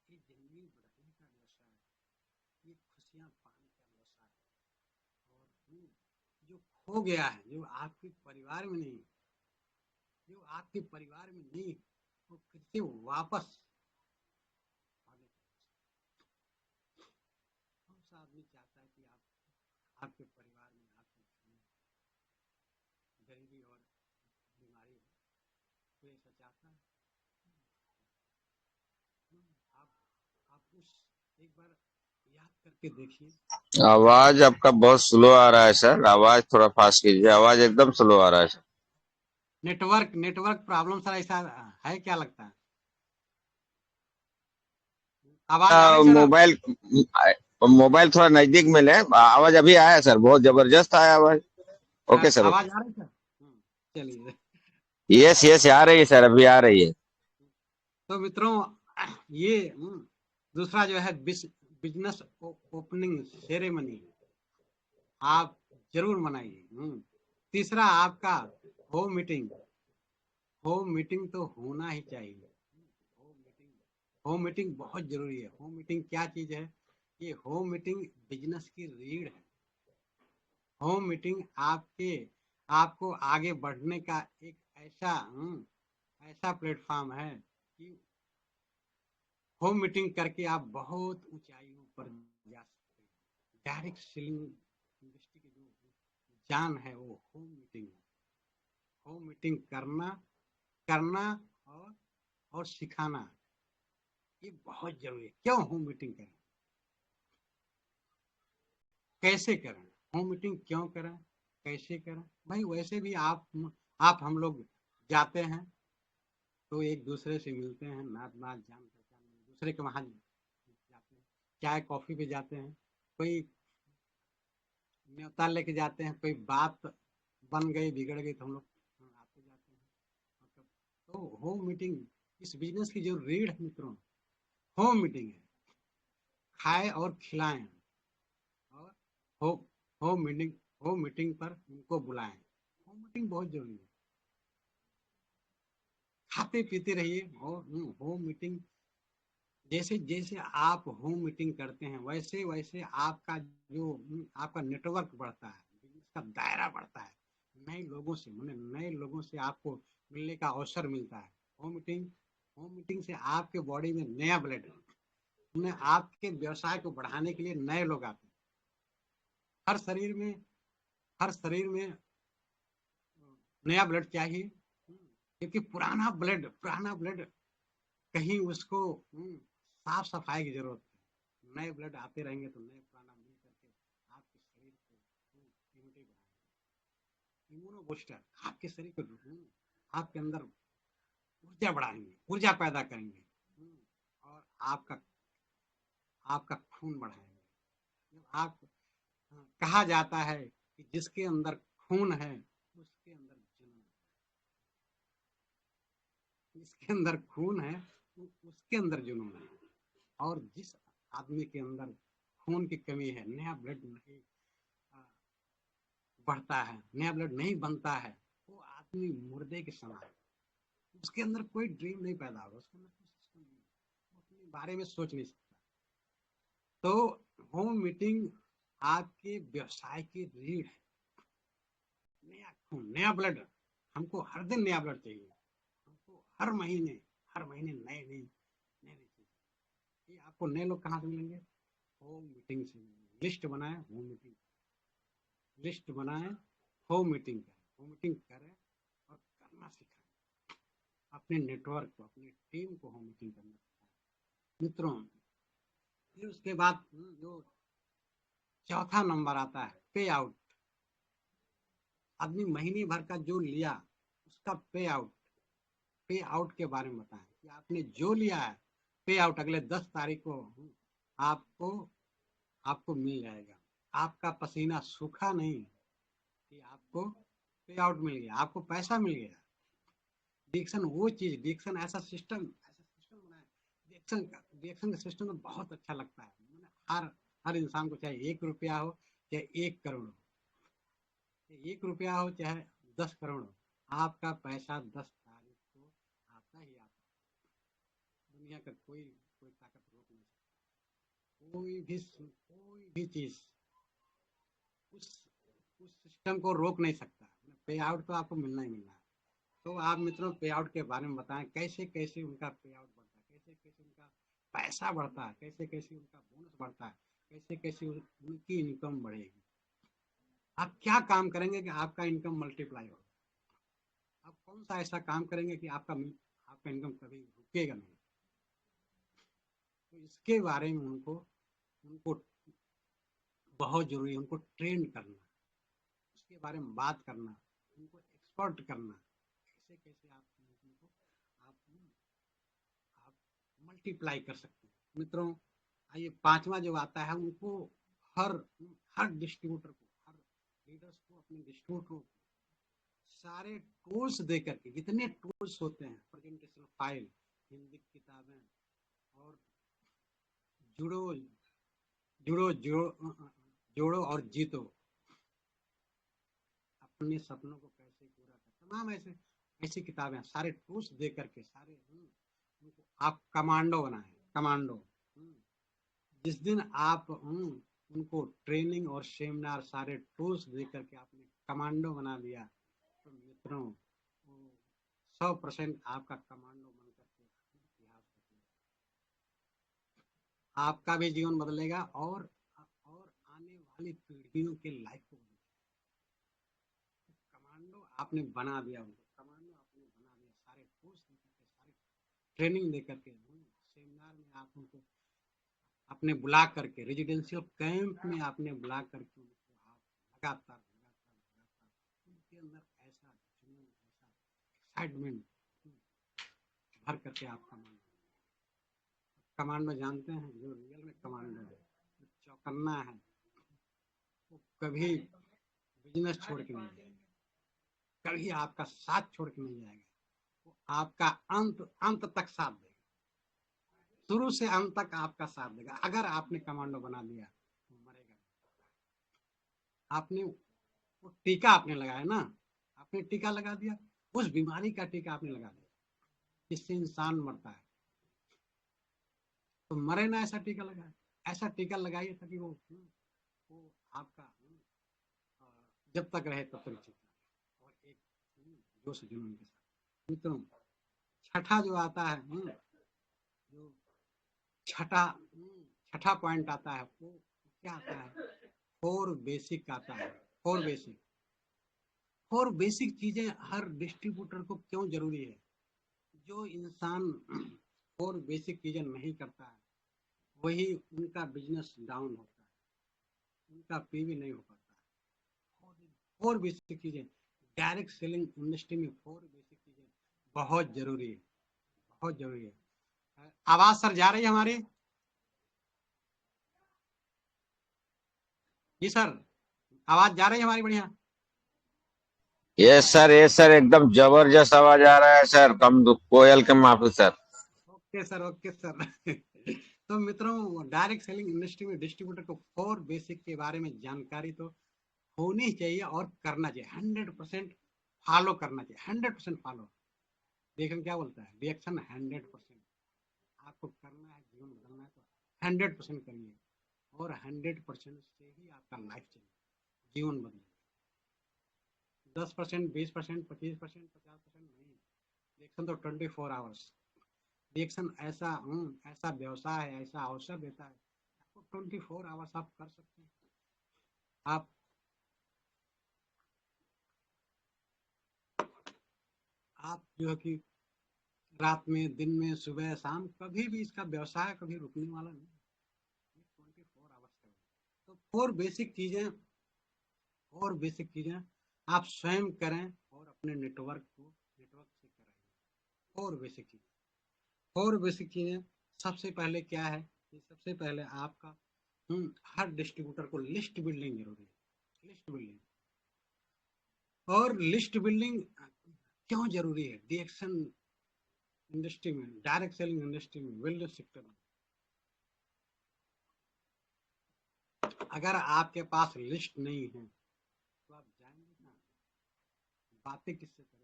ये जिंदगी बढ़ाने का व्यवसाय है, ये खुशियां पाने का व्यवसाय है। और जो खो गया है, जो आपके परिवार में नहीं, जो आपके परिवार में नहीं, वो फिर से वापस आने का। कौन सा आदमी चाहता है कि आपके परिवार में, आपके घर में गरीबी और बीमारी हो? कोई ऐसा चाहता है? आप आप उस एक बार याद करके देखिए। आवाज आपका बहुत स्लो आ रहा है सर, आवाज थोड़ा फास्ट कीजिए, आवाज एकदम स्लो आ रहा है सर। नेटवर्क प्रॉब्लम सर, ऐसा है क्या लगता है? आवाज आ रही सर आप? मोबाइल मोबाइल थोड़ा नजदीक में ले, आवाज अभी आया सर, बहुत जबरदस्त आया आवाज। Okay sir, okay. आवाज आ रही सर? चलिए। यस यस, आ रही है सर, अभी आ रही है। तो मित्रों, ये दूसरा जो है बिजनेस ओपनिंग सेरेमनी आप जरूर मनाइए। तीसरा आपका होम मीटिंग। होम मीटिंग तो होना ही चाहिए। होम मीटिंग बहुत जरूरी है। होम मीटिंग क्या चीज है? ये होम मीटिंग बिजनेस की रीढ़ है। होम मीटिंग आपको आगे बढ़ने का एक ऐसा प्लेटफॉर्म है कि होम मीटिंग करके आप बहुत ऊंचाइयों पर जा सकते हैं। डायरेक्ट सेलिंग इंडस्ट्री की जो जान है वो होम मीटिंग है। होम मीटिंग करना करना और सिखाना, ये बहुत जरूरी है। क्यों होम मीटिंग करें, कैसे करें? होम मीटिंग क्यों करें, कैसे करें? भाई वैसे भी आप हम लोग जाते हैं तो एक दूसरे से मिलते हैं, नात नात जान पहचान, दूसरे के वहां जाते हैं, चाय कॉफी पे जाते हैं, कोई न्योता लेके जाते हैं, कोई बात बन गई बिगड़ गई तो हम लोग आते जाते हैं। मतलब तो होम मीटिंग इस बिजनेस की जो रीढ़ है मित्रों, होम मीटिंग है। खाए और खिलाएं, और हो होम मीटिंग होम मीटिंग पर उनको बुलाएं। होम मीटिंग बहुत जरूरी है। खाते पीते रहिए। और होम मीटिंग जैसे जैसे आप होम मीटिंग करते हैं, वैसे वैसे आपका नेटवर्क बढ़ता है, बिजनेस का दायरा बढ़ता है। नए लोगों से नए लोगों से आपको मिलने का अवसर मिलता है। होम मीटिंग से आपके बॉडी में नया ब्लड है, आपके व्यवसाय को बढ़ाने के लिए नए लोग आते हैं। हर शरीर में हर शरीर में नया ब्लड चाहिए, क्योंकि पुराना ब्लड कहीं उसको साफ सफाई की जरूरत है। नए ब्लड आते रहेंगे तो नए पुराना मिल करके आपके शरीर को इम्यूनिटी बढ़ाएंगे। इम्यूनो बूस्टर आपके शरीर को आपके अंदर ऊर्जा बढ़ाएंगे, ऊर्जा पैदा करेंगे। और आपका आपका खून बढ़ाएंगे। आप कहा जाता है कि जिसके अंदर खून है उसके अंदर जुनून है। जिसके अंदर खून है उसके अंदर जुनून है। और जिस आदमी के अंदर खून की कमी है, नया ब्लड नहीं बढ़ता है, नया ब्लड नहीं बनता है, वो आदमी मुर्दे के समान है। उसके अंदर कोई ड्रीम नहीं पैदा होगा, उसके अंदर कोई सिस्टम नहीं, वो अपने बारे में सोच नहीं सकता। तो होम मीटिंग आपके व्यवसाय की रीढ़ है। नया खून, नया ब्लड। हमको हर दिन नया ब्लड चाहिए, हमको हर महीने नए नए नए नए चीज। ये आपको नए लोग कहाँ से मिलेंगे? होम मीटिंग से मिलेंगे। लिस्ट बनाए, होम मीटिंग, लिस्ट बनाए, होम मीटिंग करें, होम मीटिंग करें और करना सिखाएं। अपने नेटवर्क को, अपनी टीम को होम मीटिंग करना सिखाएं मित्रों। फिर उसके बाद जो चौथा नंबर आता है पे आउट। आदमी महीने भर का जो लिया उसका पे आउट के बारे में बताएं कि आपने जो लिया है पे आउट अगले 10 तारीख को आपको आपको मिल जाएगा। आपका पसीना सूखा नहीं कि आपको पे आउट मिल गया, आपको पैसा मिल गया। डिक्शन वो चीज, डिक्शन ऐसा सिस्टम बनाए। डिक्शन का सिस्टम तो बहुत अच्छा लगता है। हर हर इंसान को चाहे 1 रुपया हो चाहे 1 करोड़ हो, 1 रुपया हो चाहे 10 करोड़ हो, आपका पैसा 10 तारीख को आता ही आता है। दुनिया का कोई कोई ताकत रोक नहीं सकती। कोई भी चीज उस उस सिस्टम को रोक नहीं सकता। पे आउट तो आपको मिलना ही मिलना है। तो आप मित्रों पे आउट के बारे में बताएं, कैसे कैसे उनका पे आउट बढ़ता है, कैसे कैसे उनका पैसा बढ़ता है, कैसे कैसे उनका बोनस बढ़ता है, कैसे कैसे उनकी इनकम बढ़ेगी। आप क्या काम करेंगे कि आपका इनकम मल्टीप्लाई हो? आप कौन सा ऐसा काम करेंगे कि आपका इनकम कभी रुकेगा नहीं? तो इसके बारे में उनको उनको बहुत जरूरी है, उनको ट्रेन करना, उसके बारे में बात करना, उनको एक्सपर्ट करना। कैसे कैसे आप आप मल्टीप्लाई कर सकते हैं मित्रों। आइए पांचवा जो आता है, उनको हर हर डिस्ट्रीब्यूटर को, हर लीडर्स को, अपने डिस्ट्रीब्यूटर को सारे टूल्स दे करके, जितने टूल्स होते हैं, प्रेजेंटेशन फाइल, हिंदी की किताबें, और जुड़ो जुड़ो जुड़ो जोड़ो और जीतो, अपने सपनों को कैसे पूरा कर, तमाम ऐसे ऐसी किताबें, सारे टूल्स दे करके, सारे उनको आप कमांडो बनाए, कमांडो। जिस दिन आप उनको ट्रेनिंग और सेमिनार सारे टूल्स दे करके आपने कमांडो बना दिया, तो मित्रों 100% आपका कमांडो बन करके इतिहास बदलेगा। आपका भी जीवन बदलेगा और आने वाली पीढ़ियों के लाइफ को बदलेगा। कमांडो आपने बना दिया, उनको कमांडो आपने बना दिया, सारे कोर्स दे करके, सारे ट्रेनिंग दे करके, सेमिनार में आप उनको आपने बुला करके, रेजिडेंशियल कैंप में आपने बुला करके उनको आप लगातार लगातार लगातार उनके अंदर ऐसा जुनून, ऐसा एक्साइटमेंट भर करके आप कमांडो जानते हैं, जो रियल में कमांडो है, जो चौकन्ना है, वो कभी बिजनेस छोड़ के नहीं जाएगा, कभी आपका साथ छोड़ के नहीं जाएगा। वो आपका अंत अंत तक साथ देगा, शुरू से अंत तक आपका साथ देगा। अगर आपने कमांडो बना दिया तो मरेगा। आपने वो टीका आपने लगाया ना, आपने टीका लगा दिया, उस बीमारी का टीका आपने लगा दिया जिससे इंसान मरता है, तो मरे ना। ऐसा टीका लगाए, ऐसा टीका लगाइए ताकि वो आपका जब तक रहे तब तक जीता, और एक जोश जुनून के साथ मित्रों। छठा जो आता है, जो छठा छठा पॉइंट आता है, वो क्या आता है? फोर बेसिक आता है। फोर बेसिक, फोर बेसिक चीजें हर डिस्ट्रीब्यूटर को क्यों जरूरी है? जो इंसान फोर बेसिक चीजें नहीं करता है, वही उनका बिजनेस डाउन होता है, उनका पीवी नहीं हो पाता है। फोर बेसिक चीजें डायरेक्ट सेलिंग इंडस्ट्री में, फोर बेसिक चीजें बहुत जरूरी है, बहुत जरूरी है। आवाज सर जा रही है हमारी? जी सर, आवाज जा रही है हमारी बढ़िया? यस सर, एकदम जबरदस्त आवाज आ रहा है सर, कम कोयल के माफी sir. Okay sir, okay sir. तो मित्रों, डायरेक्ट सेलिंग इंडस्ट्री में डिस्ट्रीब्यूटर को फोर बेसिक के बारे में जानकारी तो होनी चाहिए और करना चाहिए, 100% फॉलो करना चाहिए, 100% फॉलो। देखिए क्या बोलता है रिएक्शन, 100%। आपको करना है, जीवन बदलना है तो 100% करिए, और 100% से ही आपका लाइफ चलेगा, जीवन बदलेगा। 10%, 20%, 25%, 50% नहीं। रिएक्शन तो 24 आवर्स। रिएक्शन ऐसा व्यवसाय है, ऐसा अवसर देता है, आपको 24 आवर्स आप कर सकते हैं। आप जो है कि रात में, दिन में, सुबह शाम, कभी भी इसका व्यवसाय कभी रुकने वाला नहीं। 24 आवर्स का। तो और बेसिक चीजें आप स्वयं करें और अपने नेटवर्क से कराएं। और बेसिक चीजें सबसे पहले क्या है कि सबसे पहले आपका हर डिस्ट्रीब्यूटर को लिस्ट बिल्डिंग जरूरी है। लिस्ट बिल्डिंग, और लिस्ट बिल्डिंग क्यों जरूरी है? रिएक्शन इंडस्ट्री में, डायरेक्ट सेलिंग इंडस्ट्री में, वेलनेस सेक्टर में, अगर आपके पास लिस्ट नहीं है तो आप जाएंगे कहाँ? बातें किससे करेंगे?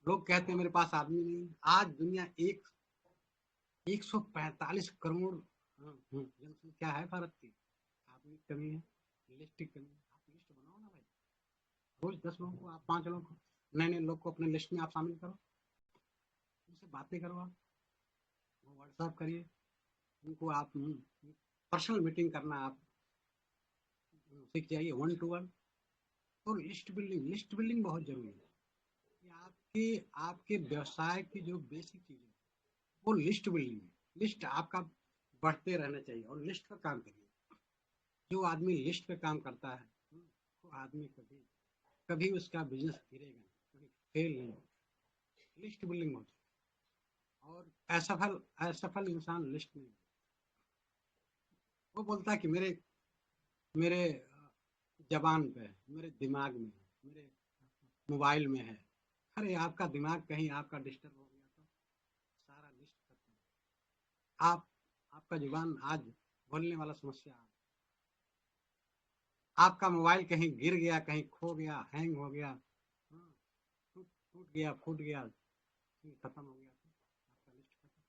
लोग कहते हैं मेरे पास आदमी नहीं। आज दुनिया 145 करोड़ जनसंख्या है भारत की। आदमी की कमी है, लिस्ट की कमी है। आप लिस्ट बनाओ ना भाई। रोज 10 लोगों को, आप 5 लोगों को, नए नए लोग को अपने लिस्ट में आप शामिल करो, उनसे बातें करो, आप वो व्हाट्सएप करिए उनको, आप पर्सनल मीटिंग करना आप सीख जाइए, 1-to-1। और लिस्ट बिल्डिंग बहुत जरूरी है। कि आपके व्यवसाय की जो बेसिक चीज है वो लिस्ट बिल्डिंग है। लिस्ट आपका बढ़ते रहना चाहिए और लिस्ट पर काम करिए। जो आदमी लिस्ट पे काम करता है वो आदमी कभी कभी उसका बिजनेस गिरेगा नहीं, कभी फेल नहीं होगा। लिस्ट बिल्डिंग होती है। और असफल इंसान लिस्ट नहीं। वो बोलता है कि मेरे मेरे जबान पे है, मेरे दिमाग में है, मेरे मोबाइल में है। अरे आपका दिमाग कहीं आपका डिस्टर्ब हो गया तो सारा लिस्ट खत्म। आप आपका जुबान आज बोलने वाला समस्या है। आपका मोबाइल कहीं गिर गया, कहीं खो गया, हैंग हो गया, टूट गया, फूट गया, खत्म हो गया तो आपका लिस्ट खत्म।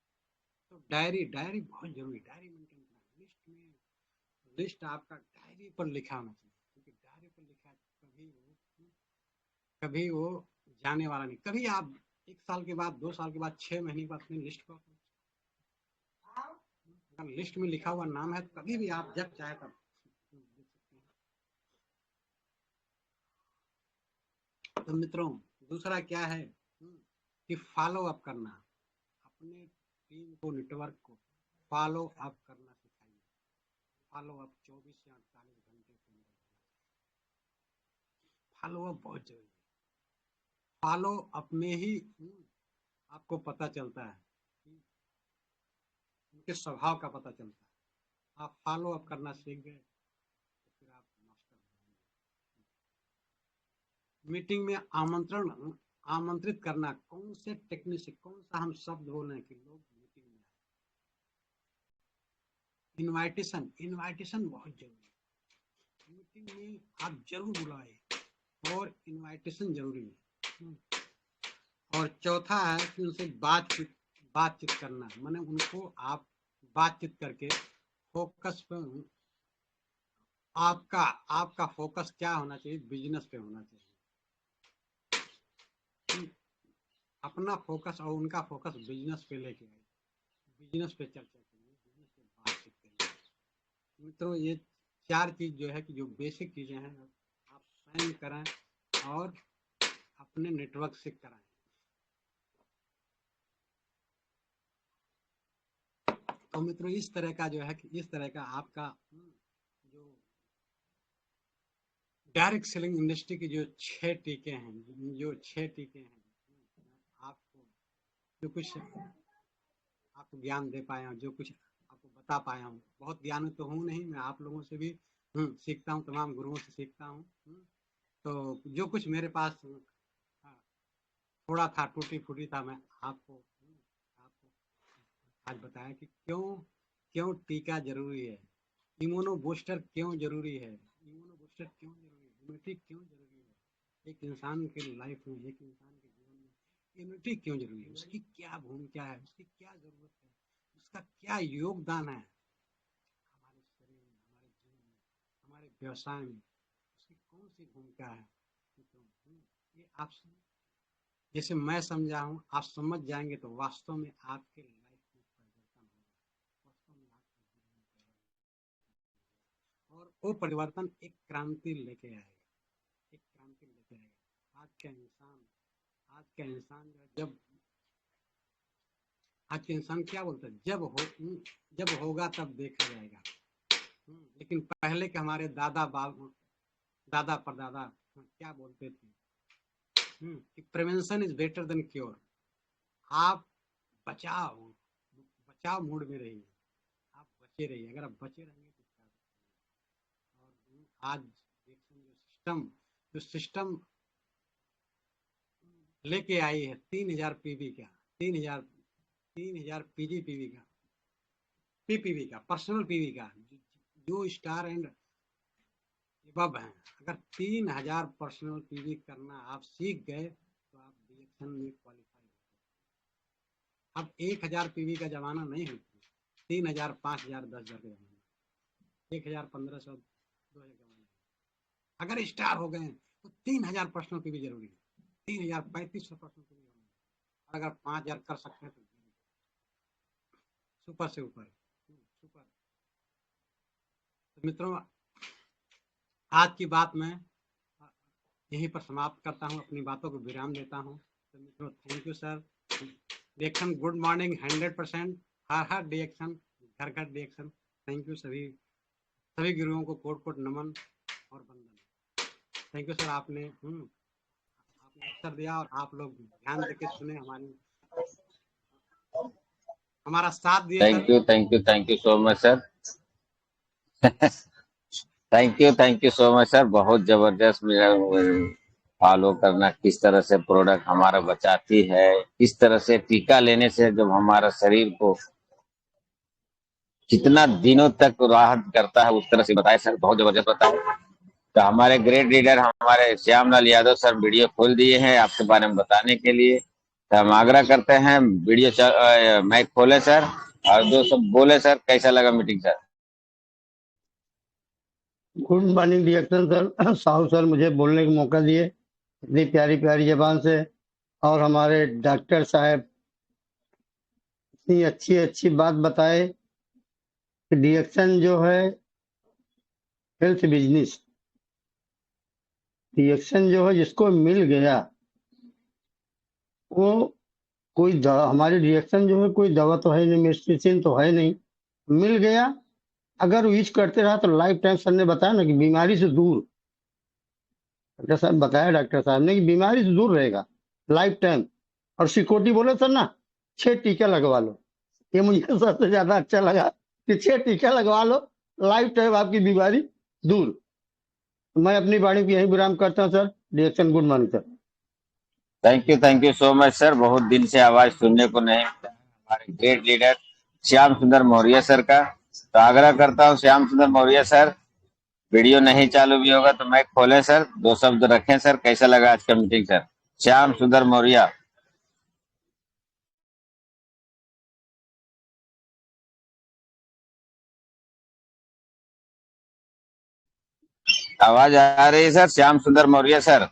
तो डायरी बहुत जरूरी। डायरी मेंटेन करना। लिस्ट आपका डायरी पर लिखा होना चाहिए, क्योंकि डायरी पर लिखा कभी वो जाने वाला नहीं। कभी आप 1 साल के बाद, 2 साल के बाद, 6 महीने के बाद अपनी लिस्ट को अगर लिस्ट में लिखा हुआ नाम है तो कभी भी आप जब चाहे तब देख सकते हैं। तो मित्रों, दूसरा क्या है कि फॉलो अप करना। अपने टीम को, नेटवर्क को फॉलो अप करना सिखाइए। फॉलो अप 24 से 48 घंटे के अंदर। फॉलो अप बहुत जरूरी है। फॉलो अप में ही आपको पता चलता है, उनके स्वभाव का पता चलता है। आप फॉलो अप करना सीख गए तो फिर आप मास्टर हो जाएंगे। मीटिंग में आमंत्रित करना। कौन से टेक्निक से, कौन सा हम शब्द बोल रहे हैं कि लोग मीटिंग में आए। इनवाइटेशन बहुत जरूरी है। मीटिंग में आप जरूर बुलाए और इनवाइटेशन जरूरी है। और चौथा है कि उनसे बातचीत करना। माने उनको आप बातचीत करके फोकस पे, आपका फोकस क्या होना चाहिए? बिजनेस पे होना चाहिए। अपना फोकस और उनका फोकस बिजनेस पे लेके आए, बिजनेस पे चर्चा करिए, बिजनेस पे बातचीत करिए। मित्रों, ये 4 चीज जो है कि जो बेसिक चीजें हैं आप स्वयं करें और अपने नेटवर्क से कराएं। तो मित्रों, इस तरह का जो है कि इस तरह का आपका जो डायरेक्ट सेलिंग इंडस्ट्री की जो 6 टीके हैं, आपको जो कुछ आपको ज्ञान दे पाया हूँ, जो कुछ आपको बता पाया हूँ। बहुत ज्ञानी तो हूँ नहीं, मैं आप लोगों से भी सीखता हूँ, तमाम गुरुओं से सीखता हूँ। तो जो कुछ मेरे पास थोड़ा था, टूटी फूटी था, मैं आपको आज बताया कि क्यों टीका जरूरी है, इम्यूनो बूस्टर क्यों जरूरी है, इम्यूनिटी क्यों जरूरी है। एक इंसान के लाइफ में, एक इंसान के जीवन में इम्यूनिटी क्यों जरूरी है, उसकी क्या भूमिका है, उसकी क्या जरूरत है, उसका क्या योगदान है हमारे शरीर में, हमारे जीवन में, हमारे व्यवसाय में, उसकी कौन सी भूमिका है। आप जैसे मैं समझा हूँ, आप समझ जाएंगे तो वास्तव में आपके लाइफ में परिवर्तन होगा। वास्तव में आपका जीवन में परिवर्तन, और वो परिवर्तन एक क्रांति लेके आएगा, एक क्रांति लेके आएगा। आज का इंसान आज के इंसान क्या बोलता है, जब होगा तब देखा जाएगा। लेकिन पहले के हमारे दादा परदादा क्या बोलते थे कि prevention is better than cure. आप बचाव बचाव मूड में रहिए, आप बचे रहिए। अगर आप बचे रहेंगे तो क्या और आज जो सिस्टम लेके आई है 3000 पीवी का, 3000 पीजीपीवी का, पीपीवी का, पर्सनल पीवी का, जो स्टार एंड बब हैं। अगर 3000 पर्सनल पीवी करना आप सीख गए तो आप डीएक्शन में क्वालिफाई हो। अब 1000 पीवी का जमाना नहीं है, 3000, 5000, 10,000 का जमाना, 1000, 1500, 2000 जमाना। अगर स्टार हो गए तो 3000 पर्सनल पीवी जरूरी है, 3000, 3500 पर्सनल पीवी। अगर 5000 कर सकते हैं तो सुपर से ऊपर सुपर। तो मित्रों, आज की बात मैं यहीं पर समाप्त करता हूँ, अपनी बातों को विराम देता हूँ। तो मित्रों, थैंक यू सर। डिएक्शन गुड मॉर्निंग 100%, हर डिएक्शन, घर घर डिएक्शन। थैंक यू सभी गुरुओं को कोट कोट नमन और वंदन। थैंक यू सर, आपने अवसर दिया और आप लोग ध्यान देके सुने, हमारा साथ दिए। Thank you so much sir. Thank you so much sir. बहुत जबरदस्त मेरा फॉलो करना, किस तरह से प्रोडक्ट हमारा बचाती है, किस तरह से टीका लेने से जब हमारा शरीर को कितना दिनों तक राहत करता है, उस तरह से बताए सर, बहुत जबरदस्त बताया। तो हमारे ग्रेट लीडर हमारे श्यामलाल यादव सर वीडियो खोल दिए हैं आपके बारे में बताने के लिए। तो हम आग्रह करते हैं वीडियो माइक खोले सर, और दो सब बोले सर, कैसा लगा मीटिंग सर? गुड मॉर्निंग डिएक्शन सर। साहू सर मुझे बोलने का मौका दिए इतनी प्यारी प्यारी जबान से, और हमारे डॉक्टर साहब इतनी अच्छी अच्छी बात बताए कि डिएक्शन जो है हेल्थ बिजनेस। डिएक्शन जो है जिसको मिल गया वो कोई दवा, हमारी डिएक्शन जो है कोई दवा तो है नहीं, मेडिसिन तो है नहीं, मिल गया अगर यूज करते रहा तो लाइफ टाइम। सर ने बताया ना कि बीमारी से दूर, डॉक्टर साहब बताया, डॉक्टर साहब ने कि बीमारी से दूर रहेगा लाइफ टाइम। और सिक्योरिटी बोले सर ना 6 टीका लगवा लो, ये मुझे सबसे ज्यादा अच्छा लगा कि 6 टीका लगवा लो, लाइफ टाइम आपकी बीमारी दूर। मैं अपनी वाणी को यही विराम करता हूँ सर। डिएक्शन good morning sir. Thank you so much sir. बहुत दिन से आवाज सुनने को नहीं मिला हमारे ग्रेट लीडर श्याम सुंदर मौर्य सर का। तो आग्रह करता हूँ श्याम सुंदर मौर्य सर, वीडियो नहीं चालू भी होगा तो माइक खोले सर, दो शब्द रखें सर। कैसा लगा आज का मीटिंग सर? श्याम सुंदर मौर्य। आवाज आ रही है सर? श्याम सुंदर मौर्य सर,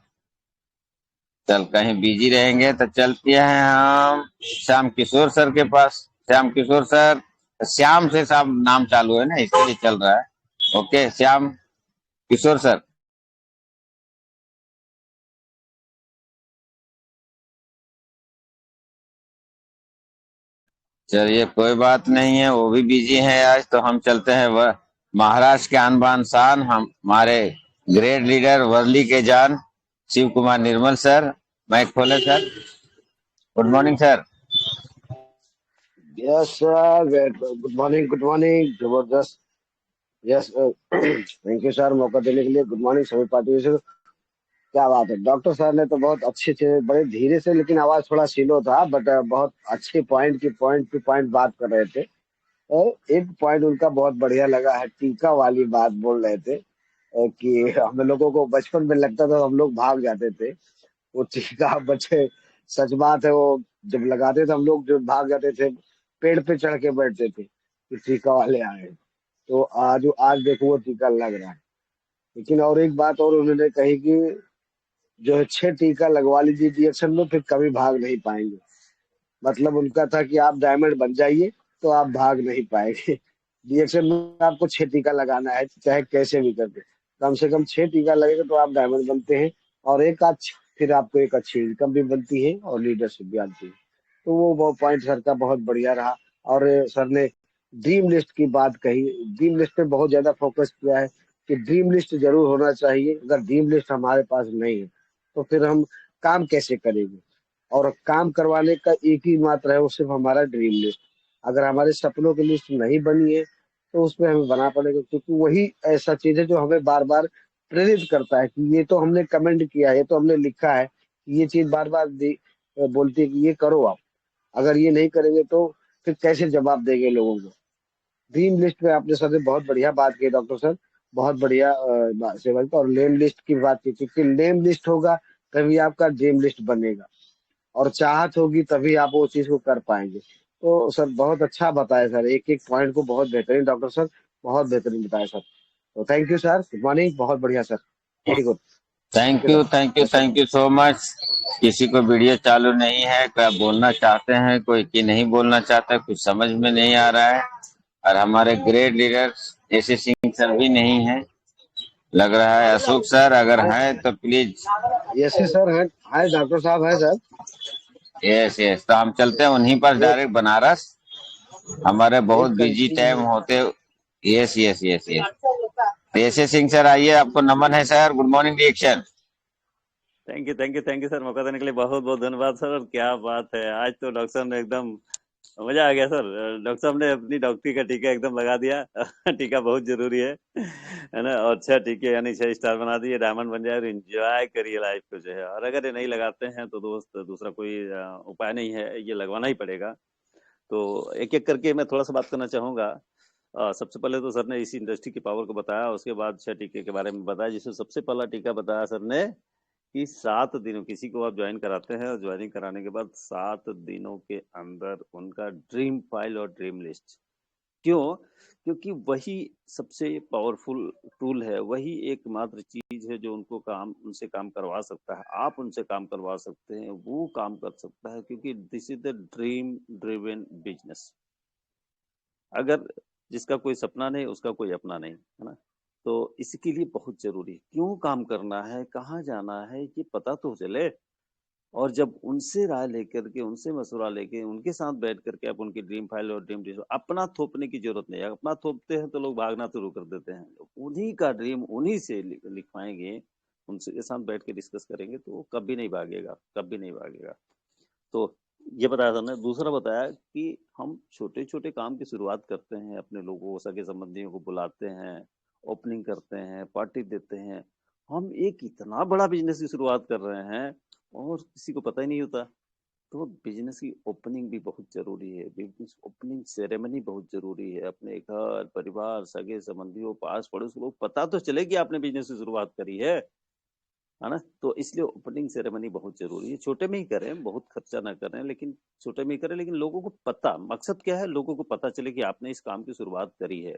चल कहीं बिजी रहेंगे तो चलते हैं हम श्याम किशोर सर के पास। श्याम किशोर सर, श्याम से सब नाम चालू है ना, इसलिए चल रहा है। Okay Shyam Kishore sir. चलिए कोई बात नहीं है, वो भी बिजी है आज। तो हम चलते हैं वह महाराष्ट्र के आन बान शान, हमारे ग्रेट लीडर वर्ली के जान शिव कुमार निर्मल सर। माइक खोले sir. Good morning sir. Yes sir, good morning, good morning, जबरदस्त। यस थैंक यू सर मौका देने के लिए। गुड मॉर्निंग सभी पार्टियों से। क्या बात है, डॉक्टर सर ने तो बहुत अच्छे से, बड़े धीरे से, लेकिन आवाज थोड़ा स्लो था, बट बहुत अच्छे पॉइंट टू पॉइंट बात कर रहे थे। और एक पॉइंट उनका बहुत बढ़िया लगा है, टीका वाली बात बोल रहे थे कि हम लोगों को बचपन में लगता था हम लोग भाग जाते थे। वो टीका बच्चे, सच बात है, वो जब लगाते थे हम लोग जो भाग जाते थे, पेड़ पे चढ़ के बैठते थे कि टीका वाले आए। तो आज आज देखो वो टीका लग रहा है। लेकिन और एक बात और उन्होंने कही कि जो है 6 टीका लगवा लीजिए डीएक्शन में, फिर कभी भाग नहीं पाएंगे। मतलब उनका था कि आप डायमंड बन जाइए तो आप भाग नहीं पाएंगे। डीएक्शन में आपको 6 टीका लगाना है, चाहे कैसे भी करके। कम से कम 6 टीका लगेगा तो आप डायमंड बनते हैं, और एक आध फिर आपको एक अच्छी इनकम भी बनती है और लीडरशिप भी आती है। तो वो पॉइंट सर का बहुत बढ़िया रहा। और सर ने ड्रीम लिस्ट की बात कही, ड्रीम लिस्ट पे बहुत ज्यादा फोकस किया है कि ड्रीम लिस्ट जरूर होना चाहिए। अगर ड्रीम लिस्ट हमारे पास नहीं है तो फिर हम काम कैसे करेंगे, और काम करवाने का एक ही मात्र है, वो सिर्फ हमारा ड्रीम लिस्ट। अगर हमारे सपनों की लिस्ट नहीं बनी है तो उसमें हमें बना पड़ेगा, क्योंकि वही ऐसा चीज है जो हमें बार बार प्रेरित करता है कि ये तो हमने कमेंट किया है, ये तो हमने लिखा है, ये चीज बार बार बोलती है कि ये करो आप। अगर ये नहीं करेंगे तो फिर कैसे जवाब देंगे लोगों को। ड्रीम लिस्ट में आपने सर ने बहुत बढ़िया बात की डॉक्टर सर, बहुत बढ़िया सेवन का। और नेम लिस्ट की बात की, क्योंकि नेम लिस्ट होगा तभी आपका ड्रीम लिस्ट बनेगा, और चाहत होगी तभी आप वो चीज को कर पाएंगे। तो सर बहुत अच्छा बताया सर, एक एक पॉइंट को बहुत बेहतरीन डॉक्टर सर, बहुत बेहतरीन बताया सर। तो thank you sir, good morning, बहुत बढ़िया sir, very good. Thank thank you you, sir. Thank you, yes sir. Thank you so much. किसी को वीडियो चालू नहीं है, क्या बोलना चाहते हैं, कोई की नहीं बोलना चाहता, कुछ समझ में नहीं आ रहा है। और हमारे great leader AC Singh sir भी नहीं है लग रहा है। अशोक सर अगर हैं तो प्लीज। यस सर है, हाय डॉक्टर साहब है सर। यस यस, तो हम चलते हैं उन्हीं पर एक डायरेक्ट बनारस। हमारे बहुत एक बिजी टाइम कंटिन्यू। होते। Yes yes yes yes. AC Singh sir आइए, आपको नमन है sir, good morning reaction. Thank you, thank you, thank you sir, मौका देने के लिए बहुत बहुत धन्यवाद सर। और क्या बात है, आज तो डॉक्टर साहब ने एकदम मजा आ गया सर। डॉक्टर साहब ने अपनी डॉक्टरी का टीका एकदम लगा दिया। टीका बहुत जरूरी है ना। और 6 टीके यानी 6 स्टार बना दिए, डायमंड बन जाए और एंजॉय करिए लाइफ को जो है। और अगर ये नहीं लगाते हैं तो दोस्त दूसरा कोई उपाय नहीं है, ये लगवाना ही पड़ेगा। तो एक एक करके मैं थोड़ा सा बात करना चाहूंगा। सबसे पहले तो सर ने इसी इंडस्ट्री की पावर को बताया, उसके बाद 6 टीके के बारे में बताया, जिसमें सबसे पहला टीका बताया सर ने कि 7 दिनों किसी को आप ज्वाइन कराते हैं और ज्वाइनिंग कराने के बाद 7 दिनों के अंदर उनका ड्रीम फाइल और ड्रीम लिस्ट। क्यों? क्योंकि वही सबसे पावरफुल टूल है, वही एकमात्र चीज है जो उनसे काम करवा सकता है। आप उनसे काम करवा सकते हैं, वो काम कर सकता है, क्योंकि this is the dream driven business. अगर जिसका कोई सपना नहीं उसका कोई अपना नहीं, है ना। तो इसके लिए बहुत जरूरी है, क्यों काम करना है, कहाँ जाना है, ये पता तो चले। और जब उनसे राय लेकर के, उनसे मशवरा लेके, उनके साथ बैठ करके आप उनकी ड्रीम फाइल और ड्रीम डिश, अपना थोपने की जरूरत नहीं है। अपना थोपते हैं तो लोग भागना शुरू कर देते हैं। उन्हीं का ड्रीम उन्हीं से लिखवाएंगे, उनसे साथ बैठ के डिस्कस करेंगे तो वो कभी नहीं भागेगा, कभी नहीं भागेगा। तो ये बताया था ना। दूसरा बताया कि हम छोटे छोटे काम की शुरुआत करते हैं, अपने लोगों सगे संबंधियों को बुलाते हैं, ओपनिंग करते हैं, पार्टी देते हैं। हम एक इतना बड़ा बिजनेस की शुरुआत कर रहे हैं और किसी को पता ही नहीं होता। तो बिजनेस की ओपनिंग भी बहुत जरूरी है, बिजनेस ओपनिंग सेरेमनी बहुत जरूरी है। अपने घर परिवार सगे संबंधियों पास पड़ोस को पता तो चले कि आपने बिजनेस की शुरुआत करी है ना। तो इसलिए ओपनिंग सेरेमनी बहुत जरूरी है। छोटे में ही करें, बहुत खर्चा ना करें, लेकिन छोटे में ही करें, लेकिन लोगों को पता, मकसद क्या है, लोगों को पता चले कि आपने इस काम की शुरुआत करी है।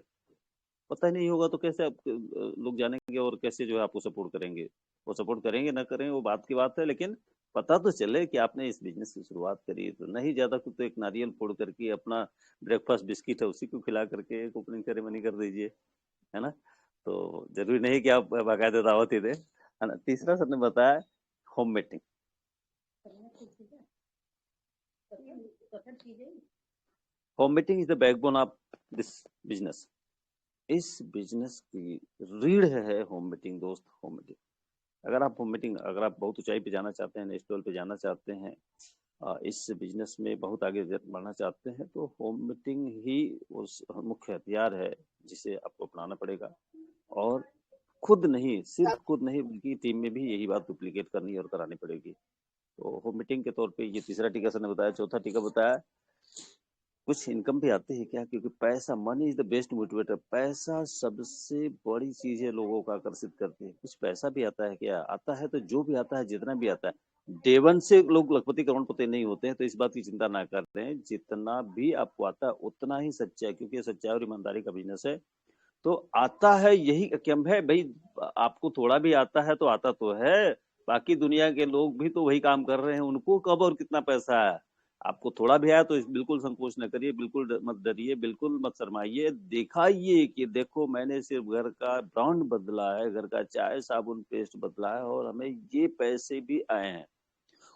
पता ही नहीं होगा तो कैसे आप लोग जानेंगे और कैसे जो है आपको सपोर्ट करेंगे। वो सपोर्ट करेंगे ना करें वो बात की बात है, लेकिन पता तो चले कि आपने इस बिजनेस की शुरुआत करी है। तो नहीं ज्यादा कुछ तो एक नारियल फोड़ करके अपना ब्रेकफास्ट बिस्किट है उसी को खिला करके एक ओपनिंग सेरेमनी कर दीजिए, है ना। तो जरूरी नहीं कि आप बाकायदा दावत ही दें, है ना। तीसरा सर ने बताया home meeting. Home meeting is the backbone of this business. इस बिजनेस की रीढ़ है होम मीटिंग दोस्त, होम मीटिंग। अगर आप बहुत ऊंचाई पे जाना चाहते हैं, नेक्स्ट लेवल पे जाना चाहते हैं, इस बिजनेस में बहुत आगे बढ़ना चाहते हैं, तो होम मीटिंग ही उस मुख्य हथियार है जिसे आपको अपनाना पड़ेगा। और खुद नहीं, सिर्फ खुद नहीं बल्कि टीम में भी यही बात डुप्लीकेट करनी और करानी पड़ेगी। तो होम मीटिंग के तौर पे ये तीसरा टीका सर ने बताया। चौथा टीका बताया कुछ इनकम भी आती है क्या, क्योंकि पैसा, money is the best motivator. पैसा सबसे बड़ी चीज है, लोगों को आकर्षित करती है। कुछ पैसा भी आता है क्या, आता है तो जो भी आता है, जितना भी आता है, डे वन से लोग लखपति करोड़पति नहीं होते हैं। तो इस बात की चिंता ना करते हैं, जितना भी आपको आता है उतना ही सच्चा है, क्योंकि सच्चाई और ईमानदारी का बिजनेस है। तो आता है यही कम है भाई, आपको थोड़ा भी आता है तो आता तो है, बाकी दुनिया के लोग भी तो वही काम कर रहे हैं, उनको कब और कितना पैसा है। आपको थोड़ा भी आया तो बिल्कुल संकोच न करिए, बिल्कुल मत डरिए, बिल्कुल मत शर्माइए, दिखाइए कि देखो मैंने सिर्फ घर का ब्रांड बदला है, घर का चाय साबुन पेस्ट बदला है और हमें ये पैसे भी आए हैं।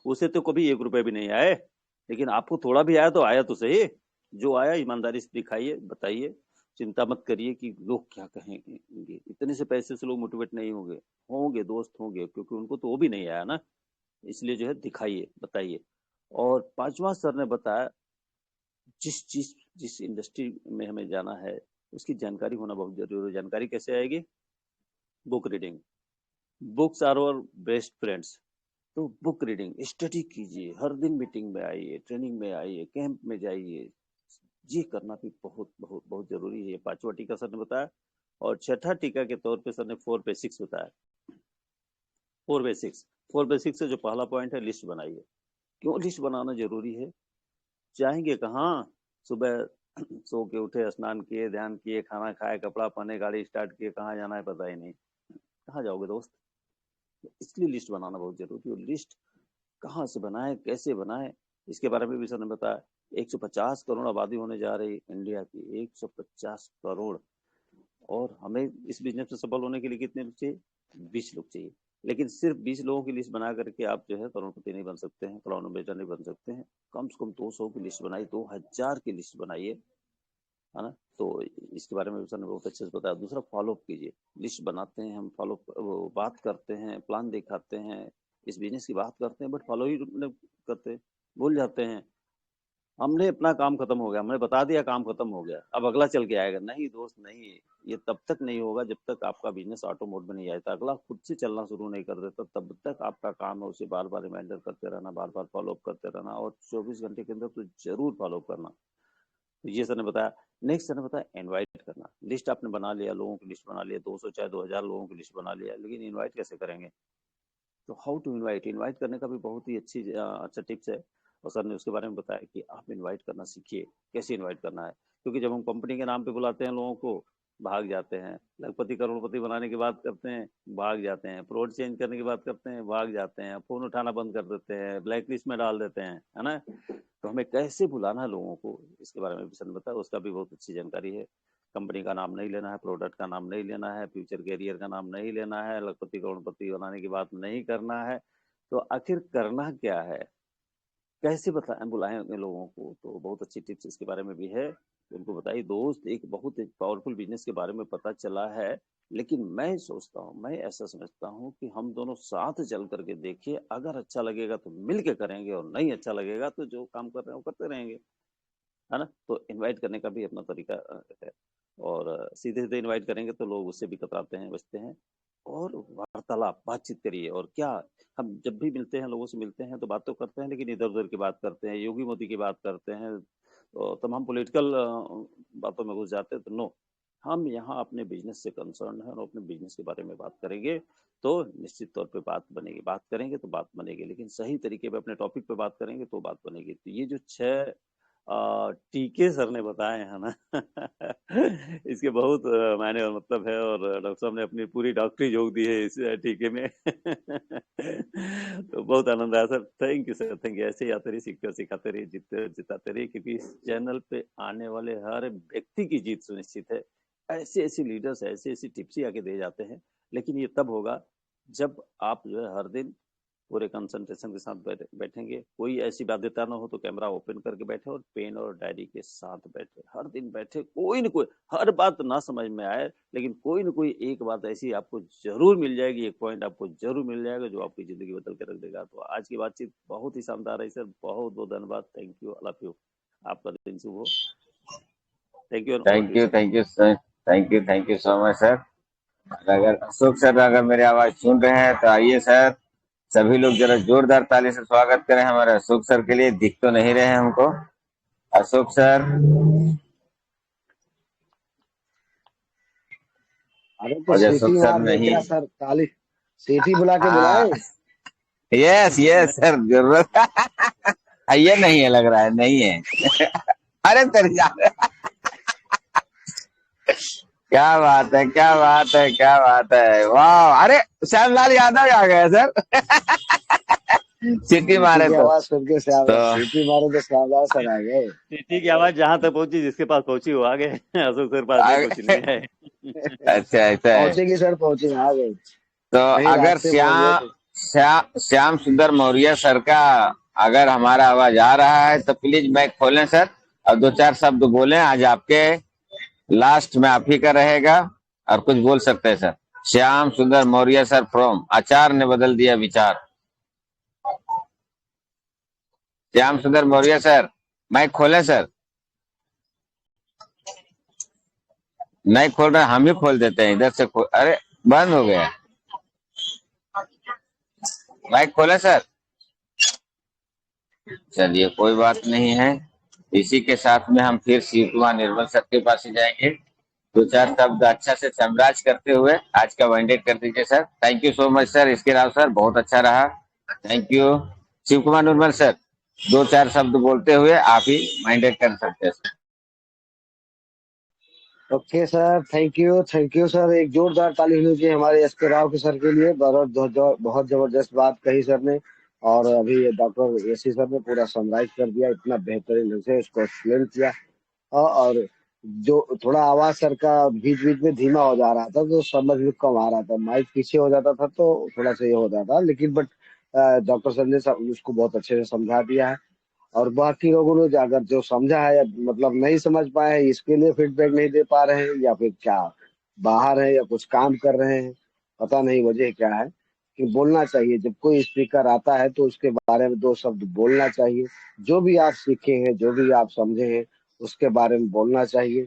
उसे तो कभी 1 रुपए भी नहीं आए, लेकिन आपको थोड़ा भी आया तो आया तो सही। जो आया ईमानदारी से दिखाइए, बताइए, चिंता मत करिए कि लोग क्या कहेंगे। इतने से पैसे से लोग मोटिवेट नहीं होंगे दोस्त होंगे, क्योंकि उनको तो वो भी नहीं आया ना। इसलिए जो है दिखाइए, बताइए। और 5वां सर ने बताया, जिस इंडस्ट्री में हमें जाना है उसकी जानकारी होना बहुत जरूरी है। जानकारी कैसे आएगी? Book reading. Books are our best friends. तो बुक रीडिंग, स्टडी कीजिए, हर दिन मीटिंग में आइए, ट्रेनिंग में आइए, कैंप में जाइए। ये करना भी बहुत बहुत बहुत जरूरी है। 5वां टीका सर ने बताया। और 6ठा टीका के तौर पे सर ने 4 बेसिक्स बताया। 4 बेसिक्स से जो पहला पॉइंट है, लिस्ट बनाइए। क्यों लिस्ट बनाना जरूरी है? जाएंगे कहाँ? सुबह सो के उठे, स्नान किए, ध्यान किए, खाना खाए, कपड़ा पहने, गाड़ी स्टार्ट किए, कहाँ जाना है पता ही नहीं, कहाँ जाओगे दोस्त? इसलिए लिस्ट बनाना बहुत जरूरी है। लिस्ट कहाँ से बनाए, कैसे बनाए, इसके बारे में भी सर ने बताया। 150 करोड़ आबादी होने जा रही इंडिया की, 150 करोड़। और हमें इस बिजनेस में सफल होने के लिए कितने लोग चाहिए? 20 लोग चाहिए। लेकिन सिर्फ 20 लोगों की लिस्ट बना करके आप जो है करोड़पति नहीं बन सकते हैं, करोड़ों बेटा नहीं बन सकते हैं। कम से कम 200 की लिस्ट बनाई, 2000 की लिस्ट बनाइए, है ना। तो इसके बारे में भी सर ने बहुत अच्छे से बताया। दूसरा, फॉलोअप कीजिए। लिस्ट बनाते हैं हम, फॉलो बात करते हैं, प्लान दिखाते हैं, इस बिजनेस की बात करते हैं, बट फॉलो ही करते, भूल जाते हैं। हमने अपना काम खत्म हो गया, हमने बता दिया काम खत्म हो गया, अब अगला चल के आएगा। नहीं दोस्त, नहीं। ये तब तक नहीं होगा जब तक आपका बिजनेस ऑटो मोड में नहीं आता, अगला खुद से चलना शुरू नहीं कर देता, तब तक आपका काम है उसे बार बार रिमाइंडर करते रहना, बार बार फॉलोअप करते रहना, और 24 घंटे के अंदर तो जरूर फॉलोअप करना। तो ये सर ने बताया। नेक्स्ट सर ने बताया इनवाइट करना। लिस्ट आपने बना लिया, लोगों की लिस्ट बना लिया, 200 चाहे 2000 लोगों की लिस्ट बना लिया, लेकिन इनवाइट कैसे करेंगे? तो हाउ टू इनवाइट, इनवाइट करने का भी बहुत ही अच्छा टिप्स है। और सर ने उसके बारे में बताया कि आप इनवाइट करना सीखिए, कैसे इनवाइट करना है। क्योंकि जब हम कंपनी के नाम पे बुलाते हैं लोगों को, भाग जाते हैं। लखपति करोड़पति बनाने की बात करते हैं, भाग जाते हैं। प्रोड चेंज करने की बात करते हैं, भाग जाते हैं। फोन उठाना बंद कर देते हैं, ब्लैक लिस्ट में डाल देते हैं, है ना। तो हमें कैसे बुलाना है लोगों को, इसके बारे में भी सर ने बताया। उसका भी बहुत अच्छी जानकारी है। कंपनी का नाम नहीं लेना है, प्रोडक्ट का नाम नहीं लेना है, फ्यूचर कैरियर का नाम नहीं लेना है, लखपति करोड़पति बनाने की बात नहीं करना है। तो आखिर करना क्या है, कैसे बताएं, बुलाएं अपने लोगों को? तो बहुत अच्छी टिप्स इसके बारे में भी है, उनको बताइए। दोस्त, एक बहुत पावरफुल बिजनेस के बारे में पता चला है, लेकिन मैं सोचता हूँ, मैं ऐसा समझता हूँ कि हम दोनों साथ चल करके देखिए, अगर अच्छा लगेगा तो मिल के करेंगे, और नहीं अच्छा लगेगा तो जो काम कर रहे हैं वो करते रहेंगे, है ना। तो इनवाइट करने का भी अपना तरीका है। और सीधे सीधे इनवाइट करेंगे तो लोग उससे भी कतराते हैं, बचते हैं। और वार्तालाप, बातचीत करिए। और क्या, हम जब भी मिलते हैं, लोगों से मिलते हैं तो बात तो करते हैं, लेकिन इधर उधर की बात करते हैं, योगी मोदी की बात करते हैं, तो तमाम पॉलिटिकल बातों में घुस जाते हैं। तो नो, हम यहाँ अपने बिजनेस से कंसर्न है और अपने बिजनेस के बारे में बात करेंगे तो निश्चित तौर पे बात बनेगी। बात करेंगे तो बात बनेगी, लेकिन सही तरीके पे अपने टॉपिक पे बात करेंगे तो बात बनेगी। तो ये जो 6 टीके सर ने बताए हैं ना इसके बहुत मायने और मतलब है। और डॉक्टर साहब ने अपनी पूरी डॉक्टरी जोक दी है इस टीके में तो बहुत आनंद आया sir. Thank you sir, thank you. ऐसे ही आते रहिए, सीखते और सिखाते रहिए, जीतते और जिताते रहिए, क्योंकि इस चैनल पे आने वाले हर व्यक्ति की जीत सुनिश्चित है। ऐसे ऐसे लीडर्स, ऐसे ऐसी टिप्स ही आके दे जाते हैं, लेकिन ये तब होगा जब आप जो है हर दिन पूरे कंसंट्रेशन के साथ बैठेंगे। कोई ऐसी बाध्यता ना हो तो कैमरा ओपन करके बैठे और पेन और डायरी के साथ बैठे, हर दिन बैठे। कोई न कोई, हर बात ना समझ में आए, लेकिन कोई न कोई एक बात ऐसी आपको जरूर मिल जाएगी, एक पॉइंट आपको जरूर मिल जाएगा जो आपकी जिंदगी बदल के रख देगा। तो आज की बातचीत बहुत ही शानदार है सर, बहुत बहुत धन्यवाद। Thank you, I love you. आपका दिन शुभ हो। Thank you, thank you, thank you sir, thank you so much sir. अगर अशोक सर अगर मेरी आवाज सुन रहे हैं तो आइए सर, सभी लोग जरा जोरदार ताली से स्वागत करें हमारे अशोक सर के लिए। दिख तो नहीं रहे हैं हमको अशोक सर। अरे तो और सीटी अशोक सर मार दे नहीं, क्या सर, ताली सीटी बुला के हाँ, बुलाए। यस यस सर, जरूरत ये नहीं है, लग रहा है नहीं है अरे सर यार क्या बात है, क्या बात है, क्या बात है, वाह। अरे श्यामलाल यादव आ गए सर। सिटी सीटी मारे की तो आवाज सुन के तो सीटी मारे तो श्यामलाल सर आ गए। सिटी की आवाज जहां तक पहुंची, जिसके पास पहुंची वो आ गए। अशोक सर पास नहीं आ- पहुंचनी है। अच्छा ऐसा है। पहुंचेगी सर, पहुंचे, आ गए। तो कहीं अगर रास्ते में होंगे तो। श्याम सुंदर मौर्य सर का अगर हमारा आवाज आ रहा है तो प्लीज माइक खोलें सर, और दो चार शब्द बोलें। आज आपके लास्ट में आप ही का रहेगा, और कुछ बोल सकते हैं सर। श्याम सुंदर मौर्य सर फ्रॉम आचार ने बदल दिया विचार। श्याम सुंदर मौर्य सर, माइक खोलें सर। नहीं खोल रहे, हम ही खोल देते हैं इधर से अरे बंद हो गया। माइक खोले सर। चलिए कोई बात नहीं है। इसी के साथ में हम फिर शिव कुमार निर्मल सर के पास ही जाएंगे। दो चार शब्द अच्छा से समराज करते हुए आज का वाइंडेड कर दीजिए sir. Thank you so much sir. इसके राव सर बहुत अच्छा रहा। Thank you. Shiv Kumar Nirmal sir, दो चार शब्द बोलते हुए आप ही वाइंडेड कर सकते हैं sir. Okay sir, thank you sir. एक जोरदार ताली होनी चाहिए हमारे एस के राव के सर के लिए। बहुत जबरदस्त बात कही सर ने। और अभी डॉक्टर एसी सर ने पूरा समराइज कर दिया, इतना बेहतरीन ढंग से उसको एक्सप्लेन किया। और जो थोड़ा आवाज सर का बीच बीच में धीमा हो जा रहा था तो समझ में कम आ रहा था, माइक पीछे हो जाता था तो थोड़ा सा ये हो जाता था, लेकिन बट डॉक्टर सर ने उसको बहुत अच्छे से समझा दिया है। और बाकी लोगों ने अगर जो समझा है या मतलब नहीं समझ पाए हैं, इसके लिए फीडबैक नहीं दे पा रहे हैं या फिर क्या बाहर है या कुछ काम कर रहे हैं, पता नहीं वजह क्या है। कि बोलना चाहिए, जब कोई स्पीकर आता है तो उसके बारे में दो शब्द बोलना चाहिए। जो भी आप सीखे हैं, जो भी आप समझे हैं, उसके बारे में बोलना चाहिए।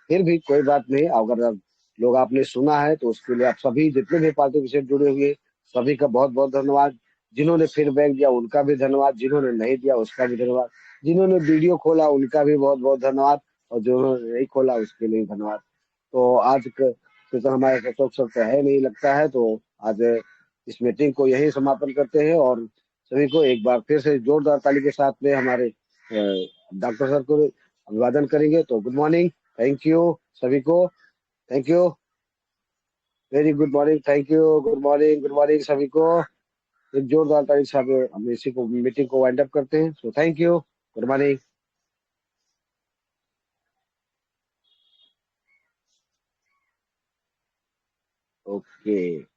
फिर भी कोई बात नहीं, अगर लोग आपने सुना है तो उसके लिए आप सभी जितने भी पार्टी से जुड़े हुए सभी का बहुत बहुत धन्यवाद। जिन्होंने फीडबैक दिया उनका भी धन्यवाद, जिन्होंने नहीं दिया उसका भी धन्यवाद, जिन्होंने वीडियो खोला उनका भी बहुत बहुत धन्यवाद, और जिन्होंने नहीं खोला उसके लिए धन्यवाद। तो आज से तो हमारे अशोक सर तो है नहीं लगता है, तो आज इस मीटिंग को यही समापन करते हैं। और सभी को एक बार फिर से जोरदार ताली के साथ में हमारे डॉक्टर सर को अभिवादन करेंगे। तो गुड मॉर्निंग, थैंक यू सभी को, thank you, very good morning, thank you, good morning सभी को। एक जोरदार ताली के साथ हम इसी को मीटिंग को वाइंड अप करते हैं। So thank you, good morning. Okay.